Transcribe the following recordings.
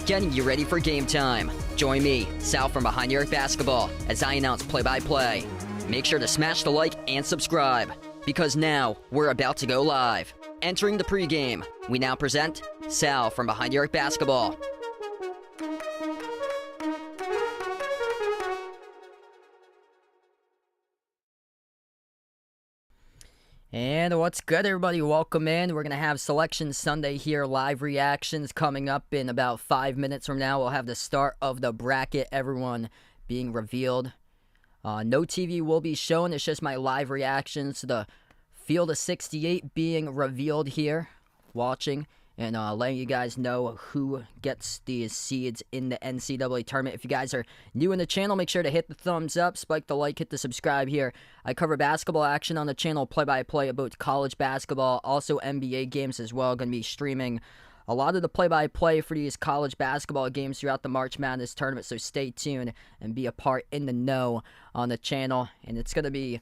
getting you ready for game time. Join me, Sal from Behind the Arc Basketball, as I announce play-by-play. Make sure to smash the like and subscribe, because now we're about to go live. Entering the pregame, we now present Sal from Behind the Arc Basketball. And what's good, everybody? Welcome in. We're going to have Selection Sunday here, live reactions coming up in about 5 minutes from now. We'll have the start of the bracket, everyone being revealed. No TV will be shown. It's just my live reactions to the Field of 68 being revealed here, watching, and letting you guys know who gets these seeds in the NCAA Tournament. If you guys are new in the channel, make sure to hit the thumbs up, spike the like, hit the subscribe here. I cover basketball action on the channel, play-by-play about college basketball, also NBA games as well. Going to be streaming a lot of the play-by-play for these college basketball games throughout the March Madness tournament, so stay tuned and be a part in the know on the channel. And it's going to be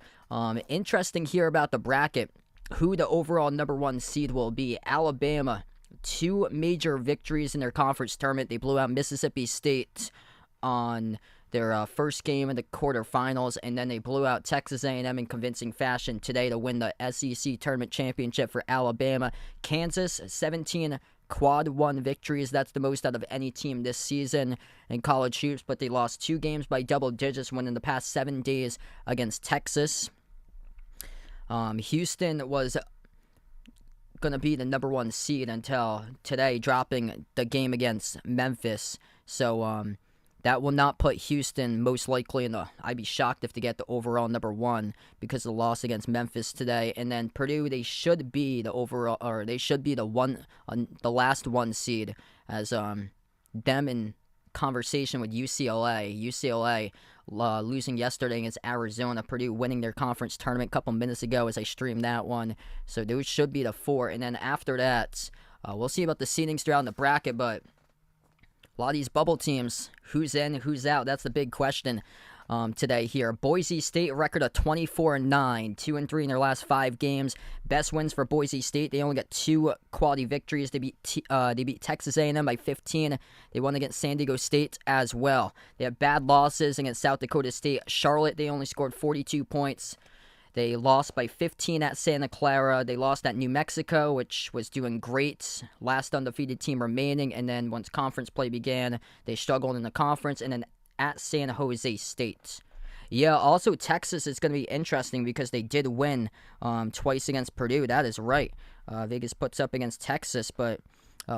interesting here about the bracket, who the overall #1 seed will be. Alabama, 2 major victories in their conference tournament. They blew out Mississippi State on their first game in the quarterfinals, and then they blew out Texas A&M in convincing fashion today to win the SEC Tournament Championship for Alabama. Kansas, 17 Quad 1 victories. That's the most out of any team this season in college hoops, but they lost 2 games by double digits, winning the past 7 days against Texas. Houston was going to be the #1 seed until today, dropping the game against Memphis. So that will not put Houston most likely in the, I'd be shocked if they get the overall #1 because of the loss against Memphis today. And then Purdue, they should be the overall, or they should be the last 1 seed, as them in conversation with UCLA losing yesterday against Arizona, Purdue winning their conference tournament a couple minutes ago as I streamed that one. So those should be the 4. And then after that, we'll see about the seedings throughout the bracket, but a lot of these bubble teams, who's in, who's out, that's the big question today here. Boise State, record of 24-9, 2-3 in their last 5 games. Best wins for Boise State. They only got 2 quality victories. They beat Texas A&M by 15. They won against San Diego State as well. They have bad losses against South Dakota State. Charlotte, they only scored 42 points. They lost by 15 at Santa Clara. They lost at New Mexico, which was doing great. Last undefeated team remaining. And then once conference play began, they struggled in the conference. And then at San Jose State. Yeah, also Texas is going to be interesting because they did win twice against Purdue. That is right. Vegas puts up against Texas, but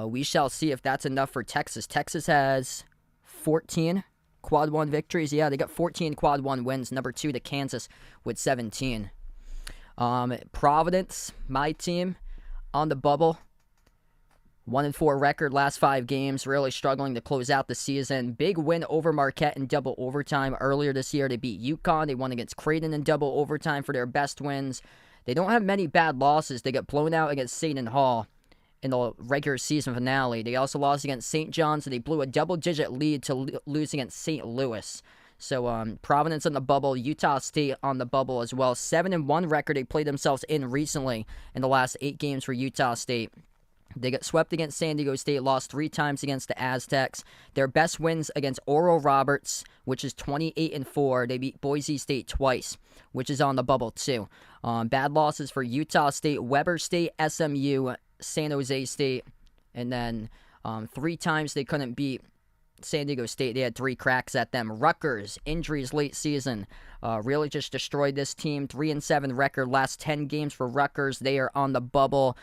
we shall see if that's enough for Texas. Texas has 14 Quad 1 victories. Yeah, they got 14 Quad 1 wins. #2 to Kansas with 17. Providence, my team, on the bubble. 1-4 record, last 5 games, really struggling to close out the season. Big win over Marquette in double overtime earlier this year. They beat UConn. They won against Creighton in double overtime for their best wins. They don't have many bad losses. They got blown out against Seton Hall in the regular season finale. They also lost against St. John's, so they blew a double-digit lead to lose against St. Louis. So Providence on the bubble, Utah State on the bubble as well. 7-1 record they played themselves in recently in the last 8 games for Utah State. They got swept against San Diego State, lost 3 times against the Aztecs. Their best wins against Oral Roberts, which is 28-4. They beat Boise State twice, which is on the bubble too. Bad losses for Utah State, Weber State, SMU, San Jose State, and then 3 times they couldn't beat San Diego State. They had 3 cracks at them. Rutgers, injuries late season, really just destroyed this team. 3-7 record, last 10 games for Rutgers. They are on the bubble.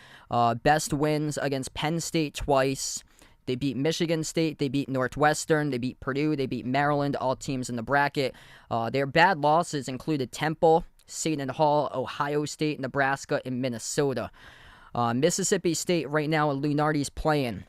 Best wins against Penn State twice. They beat Michigan State. They beat Northwestern. They beat Purdue. They beat Maryland, all teams in the bracket. Their bad losses included Temple, Seton Hall, Ohio State, Nebraska, and Minnesota. Mississippi State right now, and Lunardi's playing.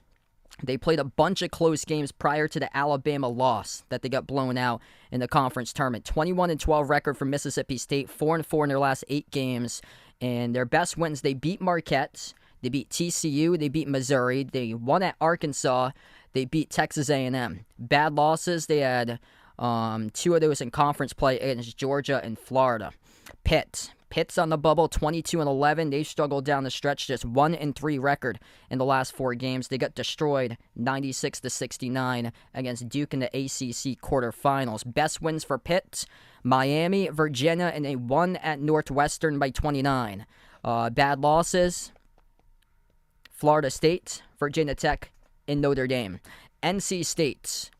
They played a bunch of close games prior to the Alabama loss that they got blown out in the conference tournament. 21-12 record for Mississippi State, 4-4 in their last 8 games. And their best wins, they beat Marquette, they beat TCU, they beat Missouri, they won at Arkansas, they beat Texas A&M. Bad losses, they had 2 of those in conference play against Georgia and Florida. Pitt Pitt's on the bubble, 22-11. They struggled down the stretch, just 1-3 record in the last 4 games. They got destroyed 96-69 against Duke in the ACC quarterfinals. Best wins for Pitt: Miami, Virginia, and they won at Northwestern by 29. Bad losses: Florida State, Virginia Tech, and Notre Dame. NC State,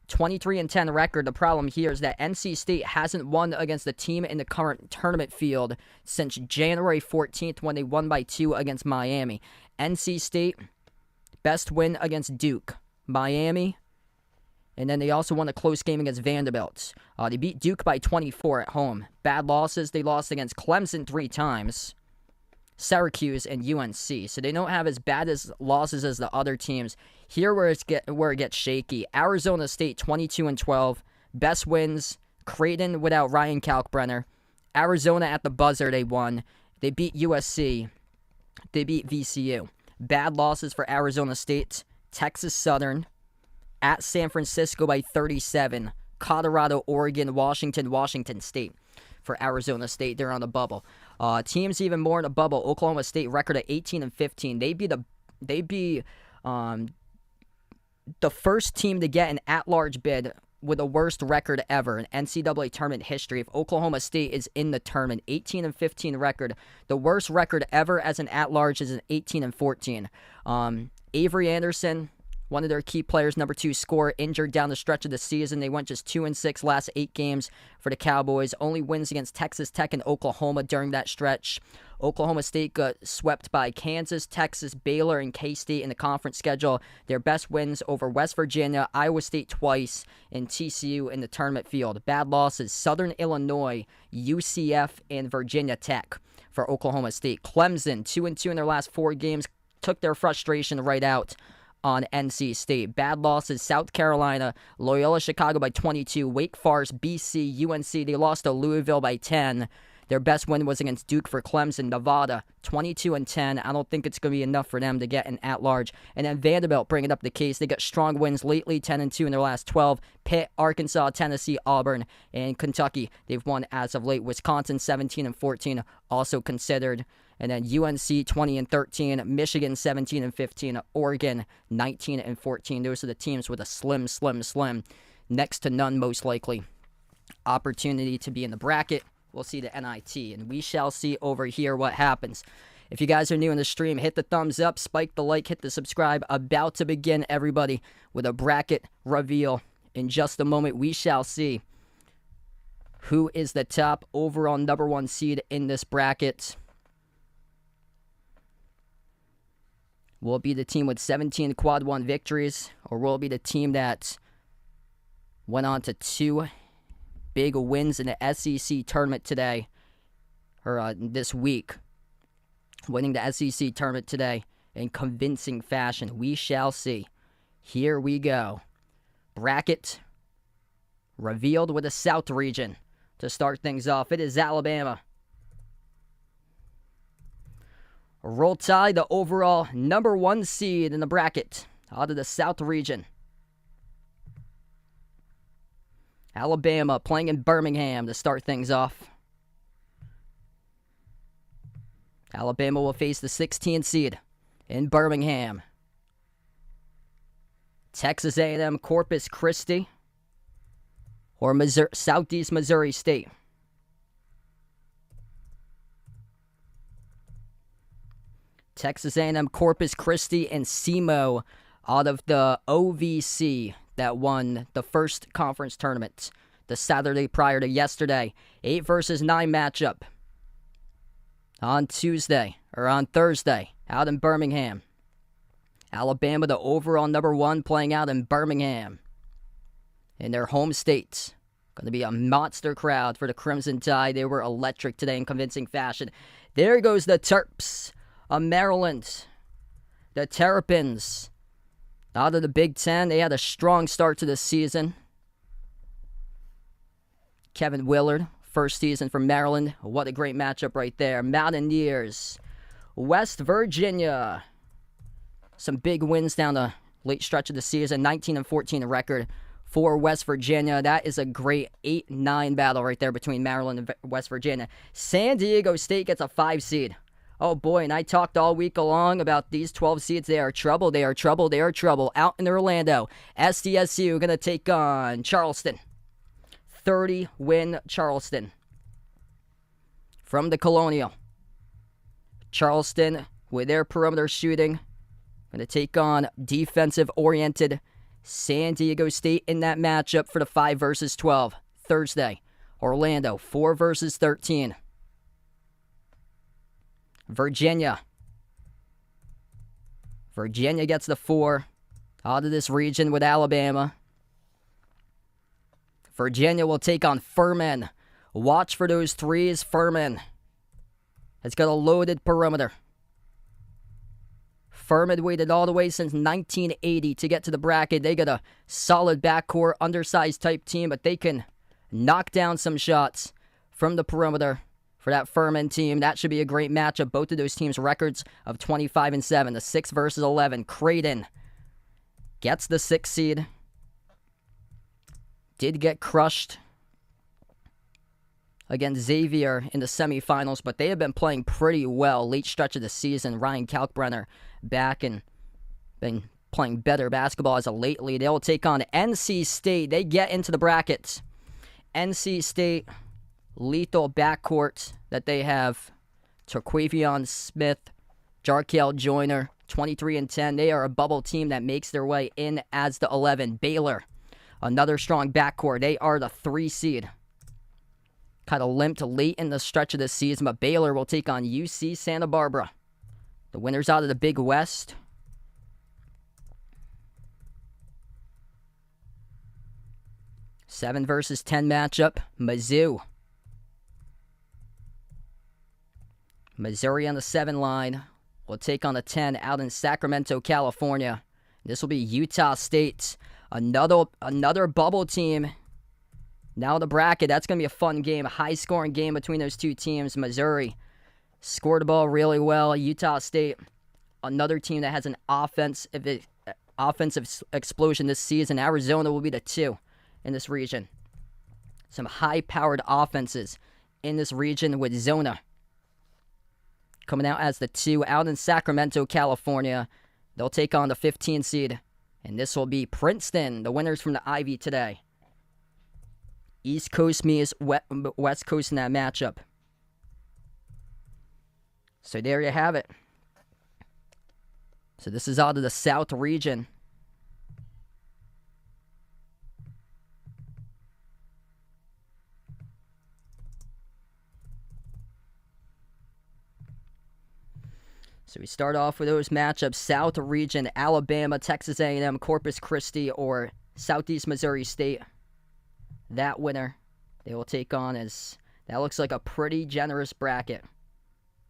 23-10 record. The problem here is that NC State hasn't won against the team in the current tournament field since January 14th when they won by 2 against Miami. NC State, best win against Duke. Miami, and then they also won a close game against Vanderbilt. They beat Duke by 24 at home. Bad losses: they lost against Clemson 3 times, Syracuse, and UNC. So they don't have as bad as losses as the other teams. Here where it gets shaky: Arizona State, 22-12. Best wins: Creighton without Ryan Kalkbrenner. Arizona at the buzzer, they won. They beat USC. They beat VCU. Bad losses for Arizona State: Texas Southern, at San Francisco by 37, Colorado, Oregon, Washington State. For Arizona State, they're on the bubble. Teams even more in the bubble: Oklahoma State, record at 18-15. They'd be the first team to get an at-large bid with the worst record ever in NCAA tournament history. If Oklahoma State is in the tournament, 18-15 record, the worst record ever as an at-large is an 18-14. Avery Anderson, one of their key players, number 2 scorer, injured down the stretch of the season. They went just 2-6 last 8 games for the Cowboys. Only wins against Texas Tech and Oklahoma during that stretch. Oklahoma State got swept by Kansas, Texas, Baylor, and K-State in the conference schedule. Their best wins over West Virginia, Iowa State twice, and TCU in the tournament field. Bad losses: Southern Illinois, UCF, and Virginia Tech for Oklahoma State. Clemson, 2-2 in their last 4 games, took their frustration right out on NC State. Bad losses: South Carolina, Loyola Chicago by 22, Wake Forest, BC, UNC. They lost to Louisville by 10. Their best win was against Duke for Clemson. Nevada, 22-10. I don't think it's going to be enough for them to get an at-large. And then Vanderbilt bringing up the case. They got strong wins lately, 10-2 in their last 12. Pitt, Arkansas, Tennessee, Auburn, and Kentucky, they've won as of late. Wisconsin, 17-14, also considered. And then UNC, 20-13. Michigan, 17-15. Oregon, 19-14. Those are the teams with a slim, next to none, most likely, opportunity to be in the bracket. We'll see the NIT, and we shall see over here what happens. If you guys are new in the stream, hit the thumbs up, spike the like, hit the subscribe. About to begin, everybody, with a bracket reveal. In just a moment, we shall see who is the top overall number 1 seed in this bracket. Will it be the team with 17 quad 1 victories, or will it be the team that went on to 2 big wins in the SEC tournament today, or this week, winning the SEC tournament today in convincing fashion? We shall see. Here we go. Bracket revealed with the South region. To start things off, it is Alabama. Roll Tide, the overall number 1 seed in the bracket out of the South region. Alabama playing in Birmingham to start things off. Alabama will face the 16th seed in Birmingham. Texas A&M, Corpus Christi, or Southeast Missouri State. Texas A&M, Corpus Christi, and SEMO out of the OVC that won the first conference tournament the Saturday prior to yesterday. 8 versus 9 matchup on Thursday out in Birmingham. Alabama, the overall number 1, playing out in Birmingham in their home state. Going to be a monster crowd for the Crimson Tide. They were electric today in convincing fashion. There goes the Terps of Maryland. The Terrapins, out of the Big Ten, they had a strong start to the season. Kevin Willard, first season for Maryland. What a great matchup right there. Mountaineers, West Virginia. Some big wins down the late stretch of the season. 19-14 record for West Virginia. That is a great 8-9 battle right there between Maryland and West Virginia. San Diego State gets a 5 seed. Oh boy, and I talked all week long about these 12 seeds. They are trouble, they are trouble, they are trouble. Out in Orlando, SDSU going to take on Charleston. 30-win Charleston. From the Colonial. Charleston, with their perimeter shooting, going to take on defensive-oriented San Diego State in that matchup for the 5 versus 12. Thursday, Orlando, 4 versus 13. Virginia gets the 4 out of this region with Alabama. Virginia will take on Furman. Watch for those threes, Furman. It's got a loaded perimeter. Furman waited all the way since 1980 to get to the bracket. They got a solid backcourt, undersized type team, but they can knock down some shots from the perimeter. For that Furman team, that should be a great matchup. Both of those teams' records of 25-7. The 6 versus 11. Creighton gets the 6 seed. Did get crushed against Xavier in the semifinals, but they have been playing pretty well late stretch of the season. Ryan Kalkbrenner back and been playing better basketball as of lately. They'll take on NC State. They get into the brackets. NC State, lethal backcourt that they have. Terquavion Smith, Jarkel Joyner, 23-10. They are a bubble team that makes their way in as the 11. Baylor, another strong backcourt. They are the 3 seed. Kind of limped late in the stretch of the season, but Baylor will take on UC Santa Barbara. The winners out of the Big West. Seven versus 10 matchup. Mizzou. Missouri on the 7 line will take on the 10 out in Sacramento, California. This will be Utah State. Another bubble team. Now the bracket. That's going to be a fun game. A high-scoring game between those two teams. Missouri scored the ball really well. Utah State, another team that has an offensive explosion this season. Arizona will be the 2 in this region. Some high-powered offenses in this region with Zona coming out as the 2 out in Sacramento, California. They'll take on the 15 seed, and this will be Princeton, the winners from the Ivy today. East Coast meets West Coast in that matchup. So there you have it. So this is out of the South region. So we start off with those matchups. South region, Alabama, Texas A&M, Corpus Christi, or Southeast Missouri State. That winner, they will take on as... That looks like a pretty generous bracket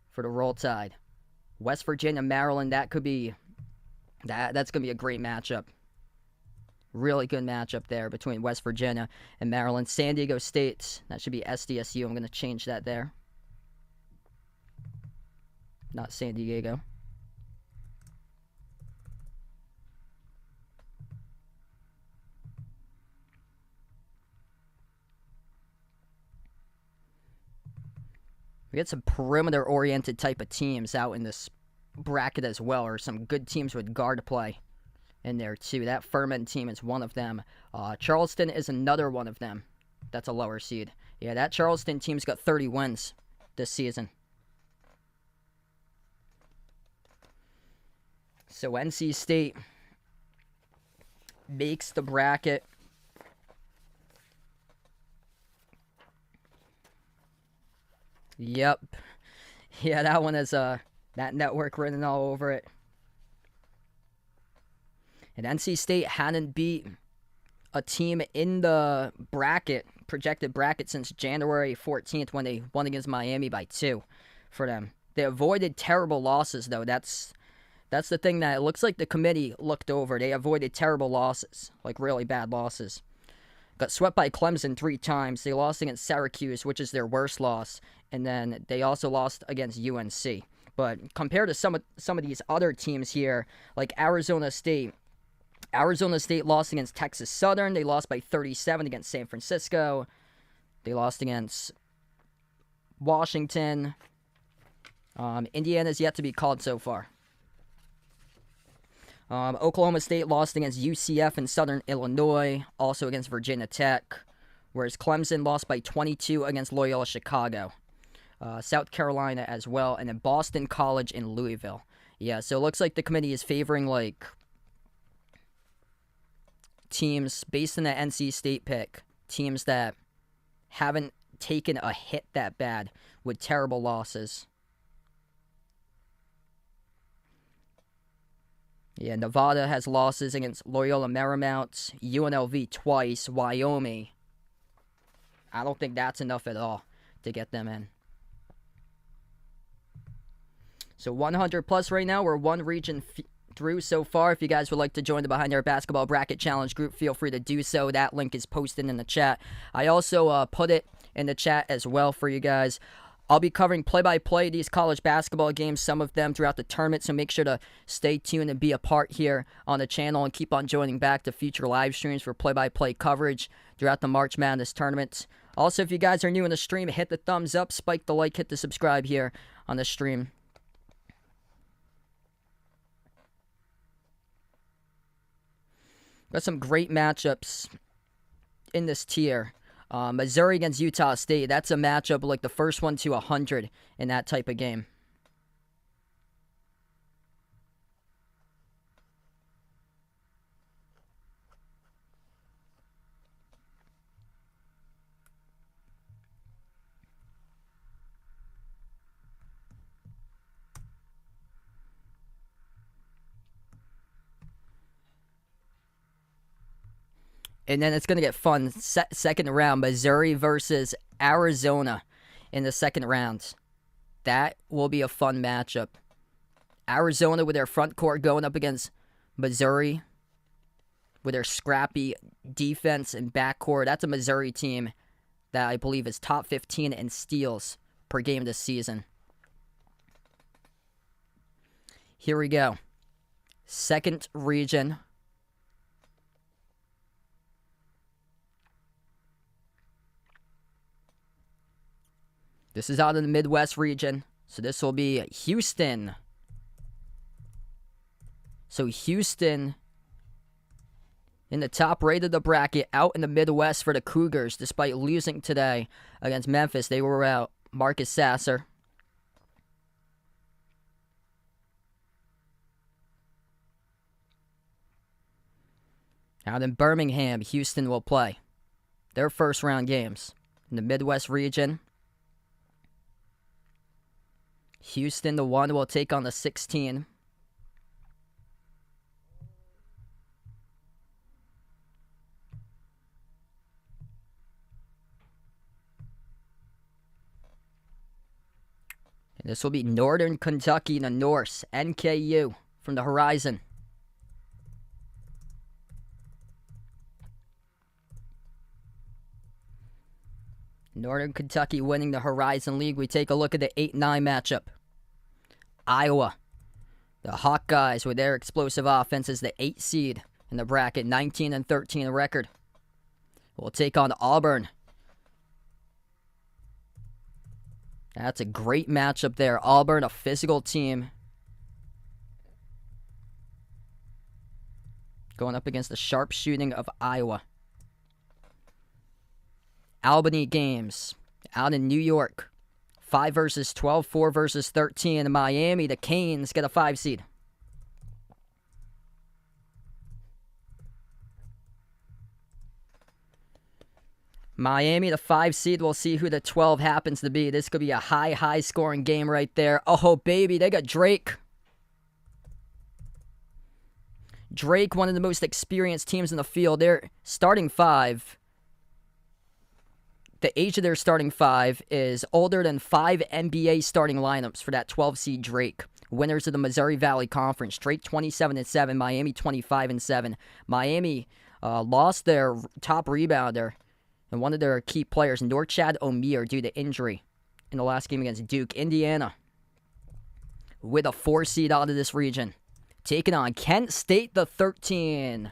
for the Roll Tide. West Virginia, Maryland, that could be... That's going to be a great matchup. Really good matchup there between West Virginia and Maryland. San Diego State, that should be SDSU. I'm going to change that there. Not San Diego. We got some perimeter-oriented type of teams out in this bracket as well, or some good teams with guard play in there too. That Furman team is one of them. Charleston is another one of them. That's a lower seed. Yeah, that Charleston team's got 30 wins this season. So NC State makes the bracket. Yep. Yeah, that one has that network written all over it. And NC State hadn't beat a team in the bracket, projected bracket, since January 14th when they won against Miami by 2 for them. They avoided terrible losses, though. That's the thing that it looks like the committee looked over. They avoided terrible losses, like really bad losses. Got swept by Clemson 3 times. They lost against Syracuse, which is their worst loss. And then they also lost against UNC. But compared to some of these other teams here, like Arizona State, Arizona State lost against Texas Southern. They lost by 37 against San Francisco. They lost against Washington. Indiana's yet to be called so far. Oklahoma State lost against UCF and Southern Illinois, also against Virginia Tech, whereas Clemson lost by 22 against Loyola Chicago. South Carolina as well, and then Boston College in Louisville. Yeah, so it looks like the committee is favoring, like, teams based on the NC State pick, teams that haven't taken a hit that bad with terrible losses. Yeah, Nevada has losses against Loyola Marymount, UNLV twice, Wyoming. I don't think that's enough at all to get them in. So 100 plus right now. We're one region through so far. If you guys would like to join the Behind Our Basketball Bracket Challenge group, feel free to do so. That link is posted in the chat. I also put it in the chat as well for you guys. I'll be covering play-by-play these college basketball games, some of them throughout the tournament, so make sure to stay tuned and be a part here on the channel and keep on joining back to future live streams for play-by-play coverage throughout the March Madness tournament. Also, if you guys are new in the stream, hit the thumbs up, spike the like, hit the subscribe here on the stream. Got some great matchups in this tier. Missouri against Utah State. That's a matchup like the first one to 100 in that type of game. And then it's going to get fun. Second round, Missouri versus Arizona in the second round. That will be a fun matchup. Arizona with their front court going up against Missouri with their scrappy defense and backcourt. That's a Missouri team that I believe is top 15 in steals per game this season. Here we go. Second region. This is out in the Midwest region, so this will be Houston. So Houston in the top right of the bracket, out in the Midwest for the Cougars, despite losing today against Memphis. They were out. Marcus Sasser. Out in Birmingham, Houston will play their first round games in the Midwest region. Houston, the 1, will take on the 16. And this will be Northern Kentucky, the Norse, NKU from the Horizon. Northern Kentucky winning the Horizon League. We take a look at the 8-9 matchup. Iowa, the Hawkeyes with their explosive offense is the 8 seed in the bracket, 19-13 record. We'll take on Auburn. That's a great matchup there. Auburn, a physical team, going up against the sharpshooting of Iowa. Albany games out in New York. 5 versus 12, 4 versus 13. In Miami, the Canes get a 5 seed. Miami, the 5 seed. We'll see who the 12 happens to be. This could be a high scoring game right there. Oh, baby, they got Drake. Drake, one of the most experienced teams in the field. They're starting 5. The age of their starting 5 is older than 5 NBA starting lineups for that 12 seed Drake. Winners of the Missouri Valley Conference. Drake 27-7, Miami 25-7. Miami lost their top rebounder and one of their key players, Norchad Omier, due to injury in the last game against Duke. Indiana with a 4 seed out of this region, taking on Kent State, the 13.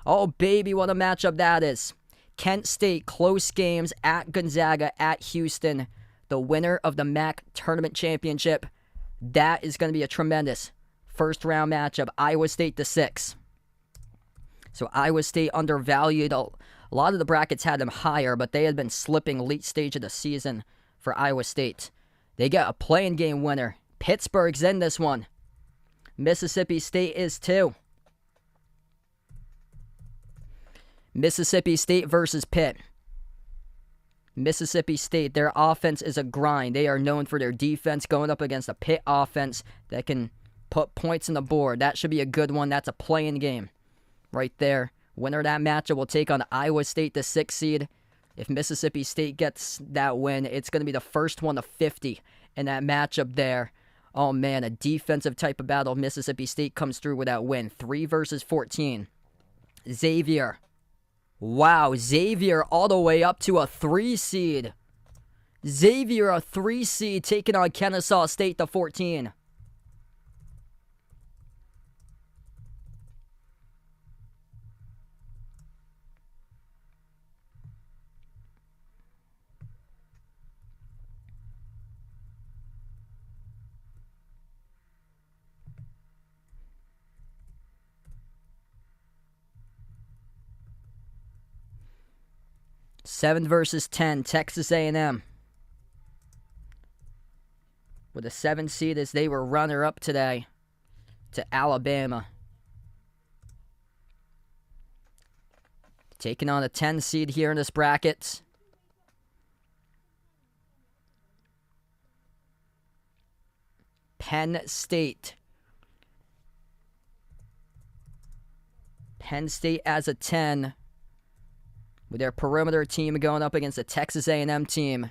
Oh, baby, what a matchup that is. Kent State, close games at Gonzaga, at Houston. The winner of the MAC Tournament Championship. That is going to be a tremendous first-round matchup. Iowa State to 6. So Iowa State undervalued. A lot of the brackets had them higher, but they had been slipping late stage of the season for Iowa State. They get a play-in game winner. Pittsburgh's in this one. Mississippi State is too. Mississippi State versus Pitt. Mississippi State, their offense is a grind. They are known for their defense going up against a Pitt offense that can put points on the board. That should be a good one. That's a play-in game right there. Winner of that matchup will take on Iowa State, the 6th seed. If Mississippi State gets that win, it's going to be the first one to 50 in that matchup there. Oh, man, a defensive type of battle. Mississippi State comes through with that win. 3 versus 14. Xavier. Wow, Xavier all the way up to a 3 seed. Xavier, a 3 seed, taking on Kennesaw State, the 14. Seven versus 10, Texas A&M. With a 7 seed as they were runner-up today to Alabama. Taking on a 10 seed here in this bracket. Penn State. Penn State as a 10. With their perimeter team going up against a Texas A&M team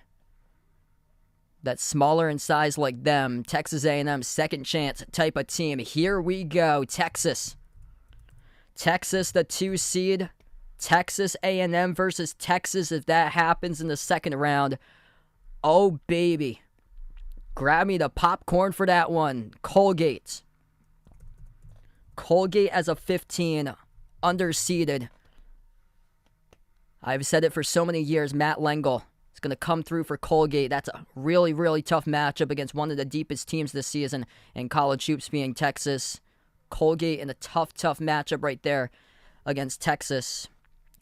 that's smaller in size like them. Texas A&M second chance type of team. Here we go. Texas. Texas, the 2 seed. Texas A&M versus Texas. If that happens in the second round, oh baby. Grab me the popcorn for that one. Colgate. Colgate as a 15. Underseeded. I've said it for so many years. Matt Lengel is going to come through for Colgate. That's a really, really tough matchup against one of the deepest teams this season in college hoops, being Texas. Colgate in a tough, tough matchup right there against Texas.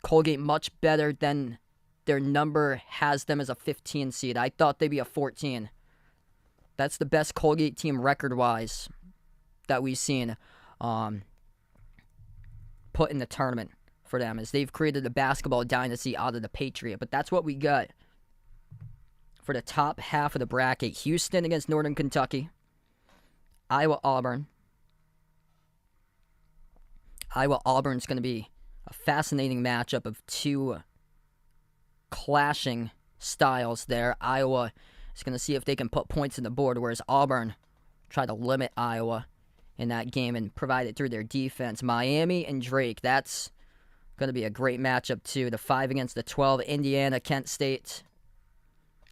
Colgate much better than their number has them as a 15 seed. I thought they'd be a 14. That's the best Colgate team record-wise that we've seen put in the tournament for them, as they've created a basketball dynasty out of the Patriot. But that's what we got for the top half of the bracket. Houston against Northern Kentucky. Iowa-Auburn. Iowa-Auburn's going to be a fascinating matchup of 2 clashing styles there. Iowa is going to see if they can put points on the board, whereas Auburn try to limit Iowa in that game and provide it through their defense. Miami and Drake, that's going to be a great matchup too. The 5 against the 12. Indiana, Kent State.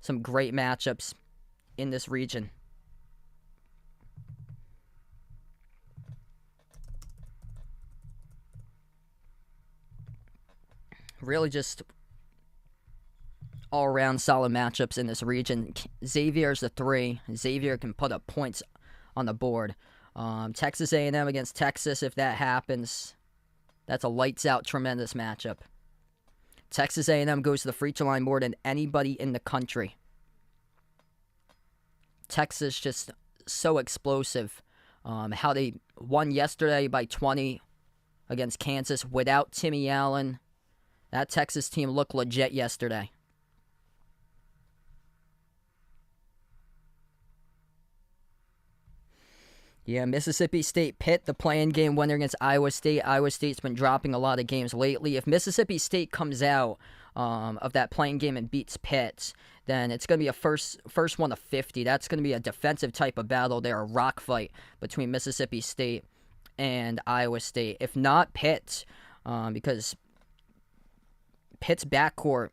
Some great matchups in this region. Really just all-around solid matchups in this region. Xavier's the 3. Xavier can put up points on the board. Texas A&M against Texas, if that happens, that's a lights-out, tremendous matchup. Texas A&M goes to the free throw line more than anybody in the country. Texas just so explosive. How they won yesterday by 20 against Kansas without Timmy Allen. That Texas team looked legit yesterday. Yeah, Mississippi State Pitt, the play-in game winner against Iowa State. Iowa State's been dropping a lot of games lately. If Mississippi State comes out of that play-in game and beats Pitt, then it's going to be a first one to 50. That's going to be a defensive type of battle there, a rock fight between Mississippi State and Iowa State. If not Pitt, because Pitt's backcourt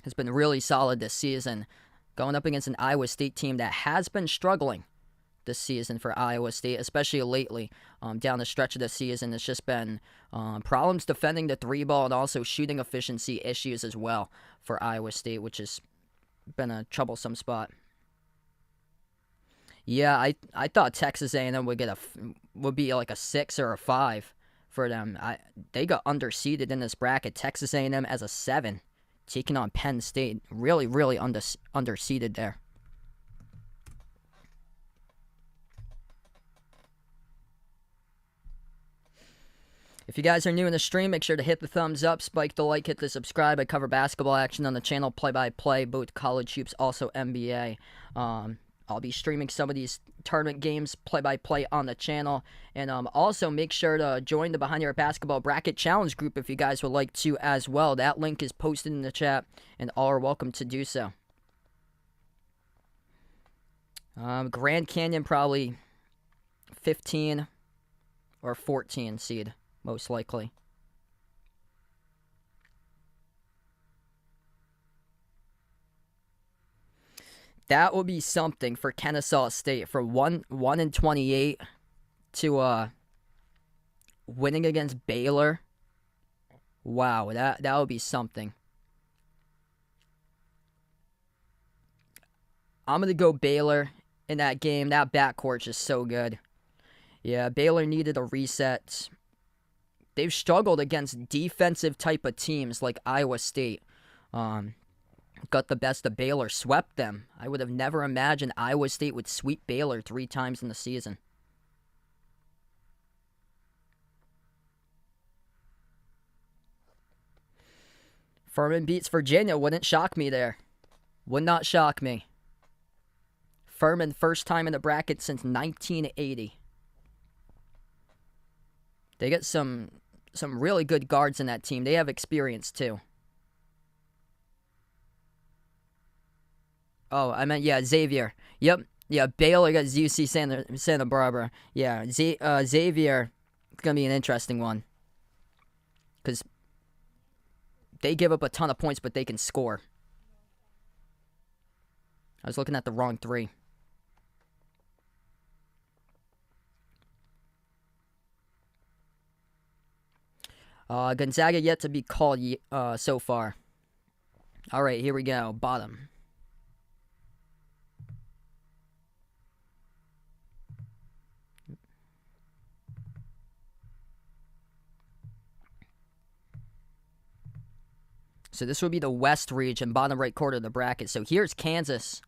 has been really solid this season, going up against an Iowa State team that has been struggling this season for Iowa State, especially lately. Down the stretch of the season, it's just been problems defending the three ball and also shooting efficiency issues as well for Iowa State, which has been a troublesome spot. Yeah, I thought Texas A&M would be like a 6 or a 5 for them. They got underseeded in this bracket. Texas A&M as a 7, taking on Penn State. Really, really underseeded there. If you guys are new in the stream, make sure to hit the thumbs up, spike the like, hit the subscribe. I cover basketball action on the channel, play-by-play, both college hoops, also NBA. I'll be streaming some of these tournament games, play-by-play on the channel. And also make sure to join the Behind Your Basketball Bracket Challenge group if you guys would like to as well. That link is posted in the chat, and all are welcome to do so. Grand Canyon probably 15 or 14 seed. Most likely. That would be something for Kennesaw State, for 1-28 to winning against Baylor. Wow, that would be something. I'm gonna go Baylor in that game. That backcourt is so good. Yeah, Baylor needed a reset. They've struggled against defensive type of teams like Iowa State. Got the best of Baylor, swept them. I would have never imagined Iowa State would sweep Baylor 3 times in the season. Furman beats Virginia. Wouldn't shock me there. Would not shock me. Furman, first time in the bracket since 1980. They get some really good guards in that team. They have experience, too. Oh, I meant, yeah, Xavier. Yep. Yeah, Baylor got UC Santa Barbara. Yeah, Xavier, it's going to be an interesting one. Because they give up a ton of points, but they can score. I was looking at the wrong 3. Gonzaga yet to be called so far. All right, here we go. Bottom. So this would be the West region, bottom right quarter of the bracket. So here's Kansas.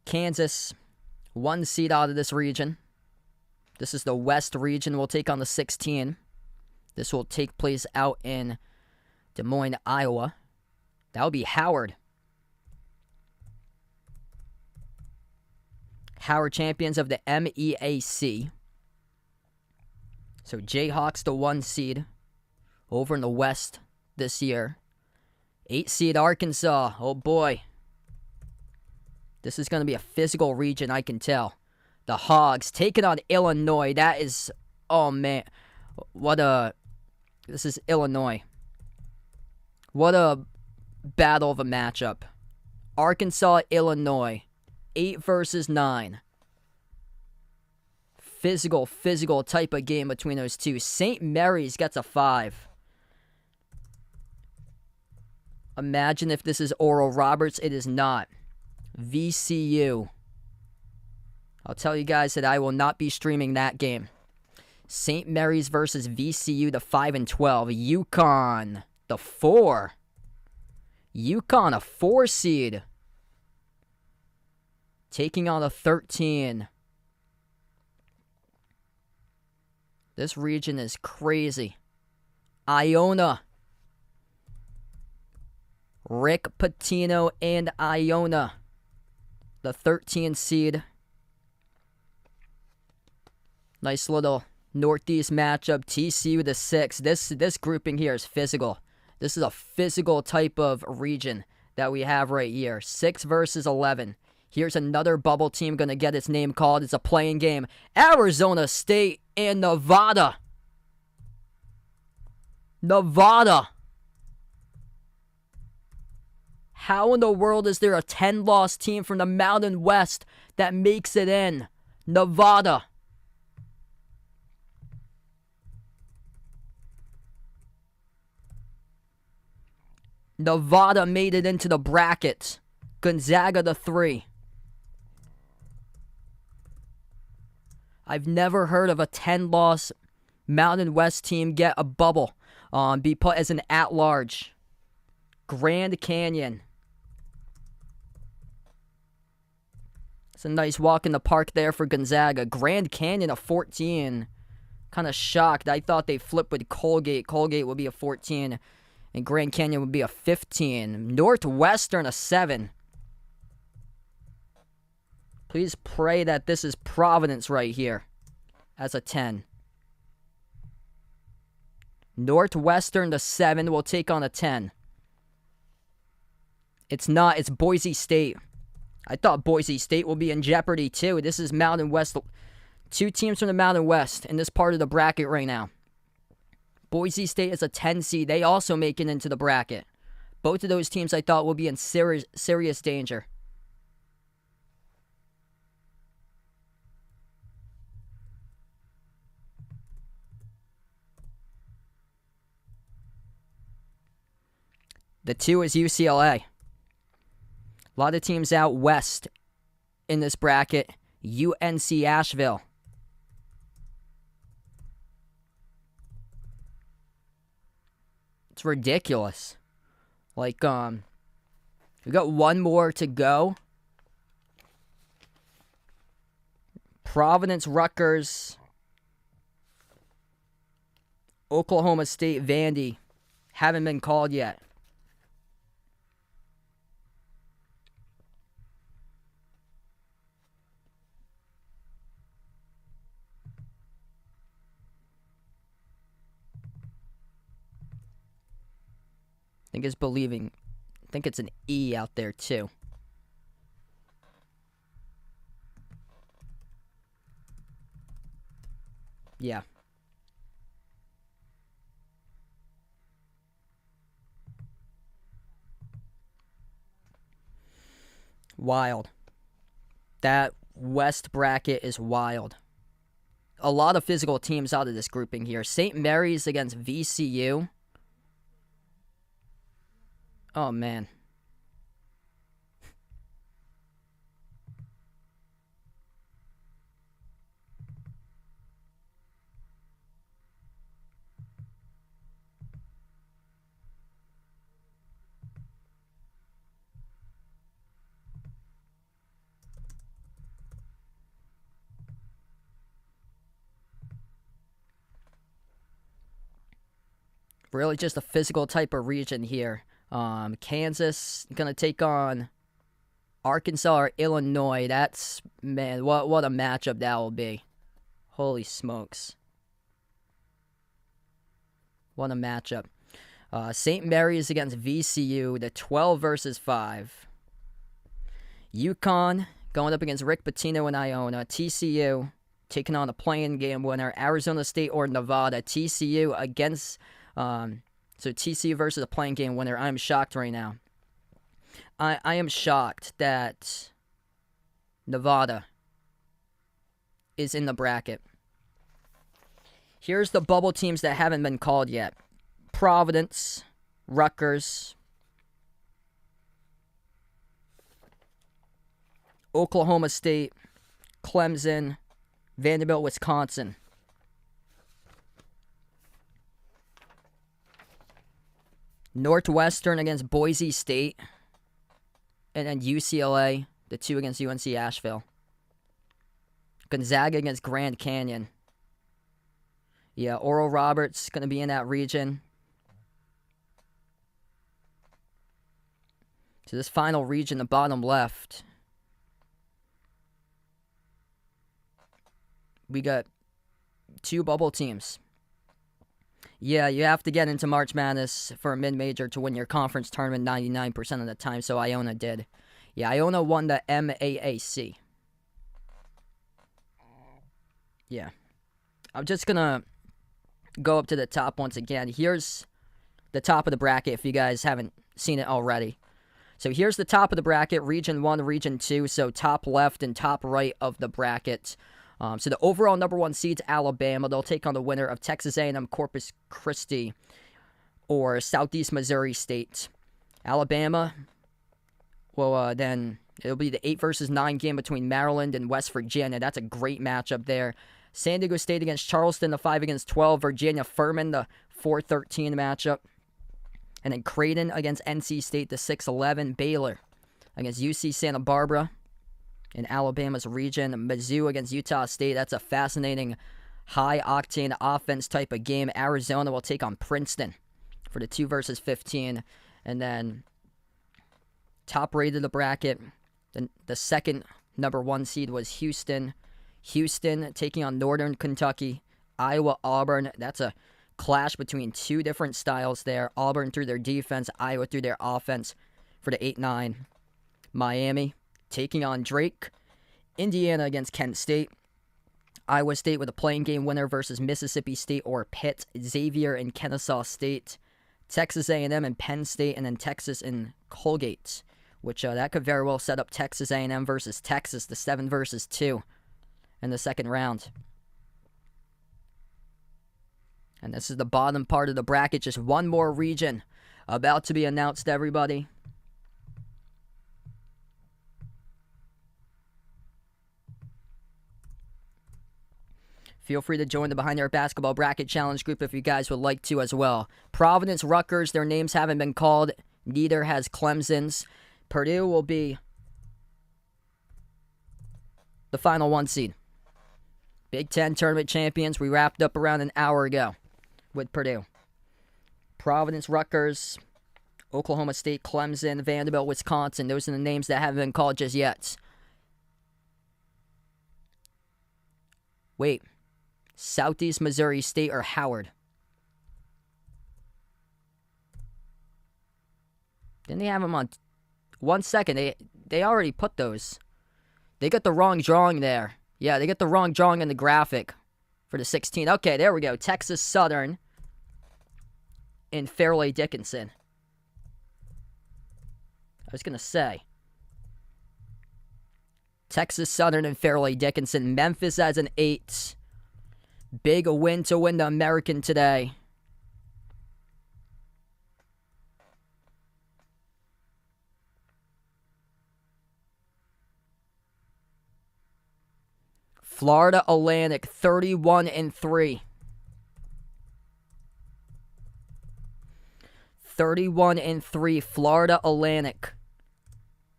Kansas, 1 seed out of this region. This is the West region. We'll take on the 16. This will take place out in Des Moines, Iowa. That would be Howard. Howard champions of the MEAC. So Jayhawks, the 1 seed over in the West this year. 8 seed Arkansas. Oh boy. This is going to be a physical region, I can tell. The Hogs taking on Illinois. That is, oh man. This is Illinois. What a battle of a matchup. Arkansas, Illinois. 8 versus 9. Physical type of game between those two. St. Mary's gets a 5. Imagine if this is Oral Roberts. It is not. VCU. I'll tell you guys that I will not be streaming that game. St. Mary's versus VCU, the 5 and 12. UConn, the 4. UConn, a 4 seed. Taking on a 13. This region is crazy. Iona. Rick Pitino and Iona. The 13 seed. Nice little Northeast matchup. TCU the 6. This grouping here is physical. This is a physical type of region that we have right here. 6 versus 11. Here's another bubble team going to get its name called. It's a playing game. Arizona State and Nevada. Nevada. How in the world is there a 10-loss team from the Mountain West that makes it in? Nevada. Nevada made it into the bracket. Gonzaga the 3. I've never heard of a 10-loss Mountain West team get a bubble, be put as an at-large. Grand Canyon. It's a nice walk in the park there for Gonzaga. Grand Canyon a 14. Kind of shocked. I thought they flipped with Colgate. Colgate would be a 14. And Grand Canyon would be a 15. Northwestern a 7. Please pray that this is Providence right here as a 10. Northwestern the 7 will take on a 10. It's not. It's Boise State. I thought Boise State will be in jeopardy too. This is Mountain West. 2 teams from the Mountain West in this part of the bracket right now. Boise State is a 10 seed. They also make it into the bracket. Both of those teams I thought will be in serious danger. The 2 is UCLA. A lot of teams out west in this bracket. UNC Asheville. It's ridiculous. Like, we got one more to go. Providence, Rutgers, Oklahoma State, Vandy haven't been called yet. I think it's believing. I think it's an E out there too. Yeah. Wild. That West bracket is wild. A lot of physical teams out of this grouping here. St. Mary's against VCU. Oh, man. Really just a physical type of region here. Kansas gonna take on Arkansas or Illinois. That's, man, what a matchup that will be. Holy smokes. What a matchup. St. Mary's against VCU, the 12 versus 5. UConn going up against Rick Pitino and Iona. TCU taking on a play-in game winner. Arizona State or Nevada. TCU against... So TCU versus a playing game winner. I am shocked right now. I am shocked that Nevada is in the bracket. Here's the bubble teams that haven't been called yet. Providence, Rutgers, Oklahoma State, Clemson, Vanderbilt, Wisconsin. Northwestern against Boise State. And then UCLA, the 2 against UNC Asheville. Gonzaga against Grand Canyon. Yeah, Oral Roberts going to be in that region. So this final region, the bottom left. We got 2 bubble teams. Yeah, you have to get into March Madness for a mid-major to win your conference tournament 99% of the time, so Iona did. Yeah, Iona won the MAAC. Yeah. I'm just going to go up to the top once again. Here's the top of the bracket if you guys haven't seen it already. So here's the top of the bracket, Region 1, Region 2, so top left and top right of the bracket. So the overall number 1 seed's Alabama. They'll take on the winner of Texas A&M Corpus Christi or Southeast Missouri State. Alabama, well, then it'll be the 8 versus 9 game between Maryland and West Virginia. That's a great matchup there. San Diego State against Charleston, the 5 against 12. Virginia Furman, the 4-13 matchup. And then Creighton against NC State, the 6-11. Baylor against UC Santa Barbara in Alabama's region. Mizzou against Utah State. That's a fascinating high-octane offense type of game. Arizona will take on Princeton for the 2 versus 15. And then top rated of the bracket, the second number 1 seed was Houston. Houston taking on Northern Kentucky. Iowa, Auburn. That's a clash between 2 different styles there. Auburn through their defense, Iowa through their offense for the 8-9. Miami taking on Drake. Indiana against Kent State. Iowa State with a playing game winner versus Mississippi State or Pitt. Xavier and Kennesaw State. Texas A&M and Penn State, and then Texas and Colgate, which that could very well set up Texas A&M versus Texas, the 7 versus 2 in the second round. And this is the bottom part of the bracket. Just one more region about to be announced, everybody. Feel free to join the Behind the Arc Basketball Bracket Challenge group if you guys would like to as well. Providence, Rutgers, their names haven't been called. Neither has Clemson's. Purdue will be the final 1 seed. Big Ten tournament champions. We wrapped up around an hour ago with Purdue. Providence, Rutgers, Oklahoma State, Clemson, Vanderbilt, Wisconsin. Those are the names that haven't been called just yet. Wait. Southeast Missouri State or Howard? Didn't they have them on 1 second? They already put those. They got the wrong drawing there. Yeah, they got the wrong drawing in the graphic for the 16. Okay, there we go. Texas Southern and Fairleigh Dickinson. I was going to say. Texas Southern and Fairleigh Dickinson. Memphis as an 8. Big win to win the American today. Florida Atlantic 31-3. 31-3 Florida Atlantic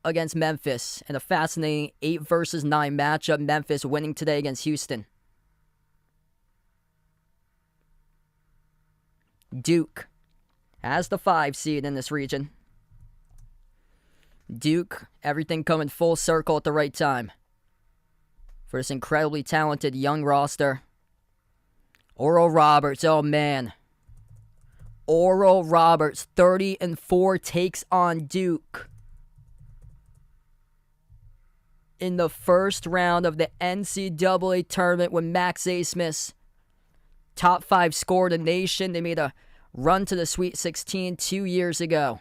against Memphis in a fascinating 8 versus 9 matchup. Memphis winning today against Houston. Duke as the 5 seed in this region. Duke, everything coming full circle at the right time for this incredibly talented young roster. Oral Roberts, oh man. Oral Roberts, 30-4, takes on Duke in the first round of the NCAA tournament with Max Asmus. Top 5 scorer in the nation. They made a run to the Sweet 16 2 years ago.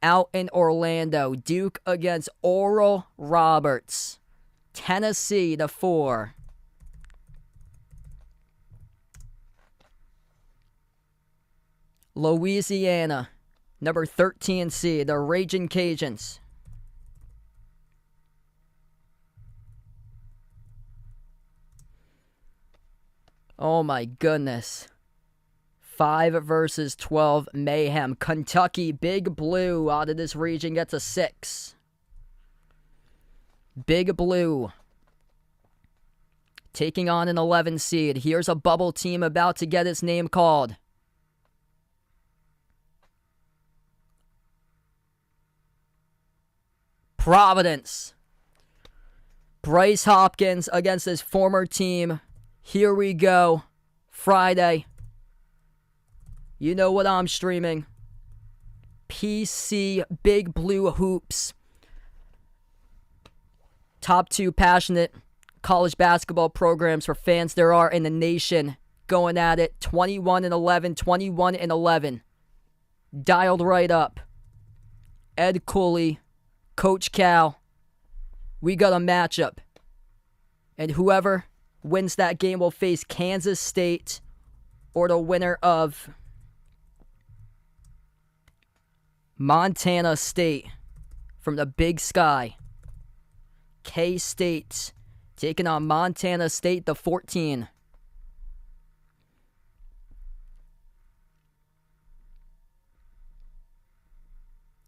Out in Orlando. Duke against Oral Roberts. Tennessee, the 4. Louisiana, number 13 seed, the Ragin' Cajuns. Oh my goodness. 5 versus 12 mayhem. Kentucky, Big Blue out of this region gets a 6. Big Blue taking on an 11 seed. Here's a bubble team about to get its name called. Providence. Bryce Hopkins against his former team. Here we go. Friday. You know what I'm streaming. PC Big Blue Hoops. Top 2 passionate college basketball programs for fans there are in the nation. going at it. 21-11, 21-11. Dialed right up. Ed Cooley, Coach Cal. We got a matchup. And whoever wins that game will face Kansas State or the winner of Montana State from the Big Sky. K-State taking on Montana State, the 14.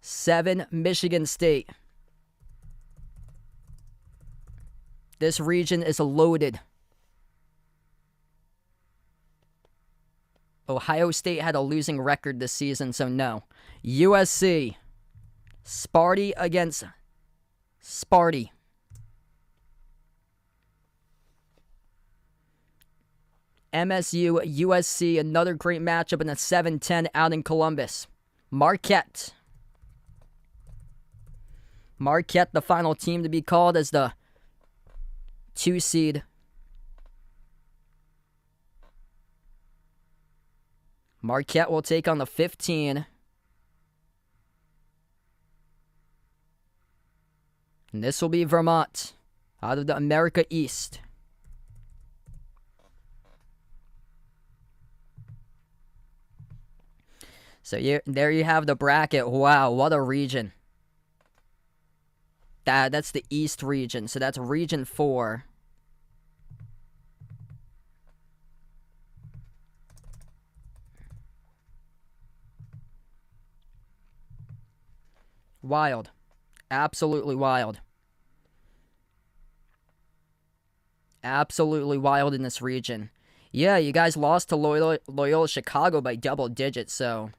Seven, Michigan State. This region is loaded. Ohio State had a losing record this season, so no. USC. Sparty against Sparty. MSU, USC, another great matchup in a 7-10 out in Columbus. Marquette. Marquette, the final team to be called as the 2 seed. Marquette will take on the 15. And this will be Vermont out of the America East. So there you have the bracket. Wow, what a region. That's the East region. So that's Region 4. Wild. Absolutely wild. Absolutely wild in this region. Yeah, you guys lost to Loyola Chicago by double digits, so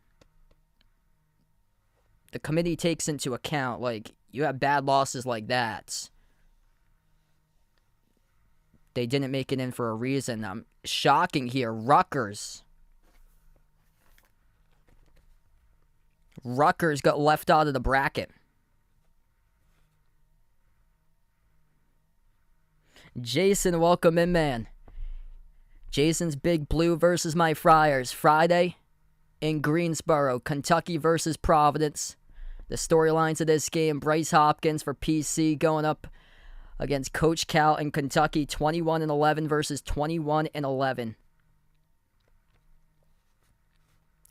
the committee takes into account, like, you have bad losses like that. They didn't make it in for a reason. Shocking here. Rutgers. Rutgers got left out of the bracket. Jason, welcome in, man. Jason's Big Blue versus my Friars. Friday in Greensboro. Kentucky versus Providence. The storylines of this game, Bryce Hopkins for PC going up against Coach Cal in Kentucky, 21-11 versus 21-11.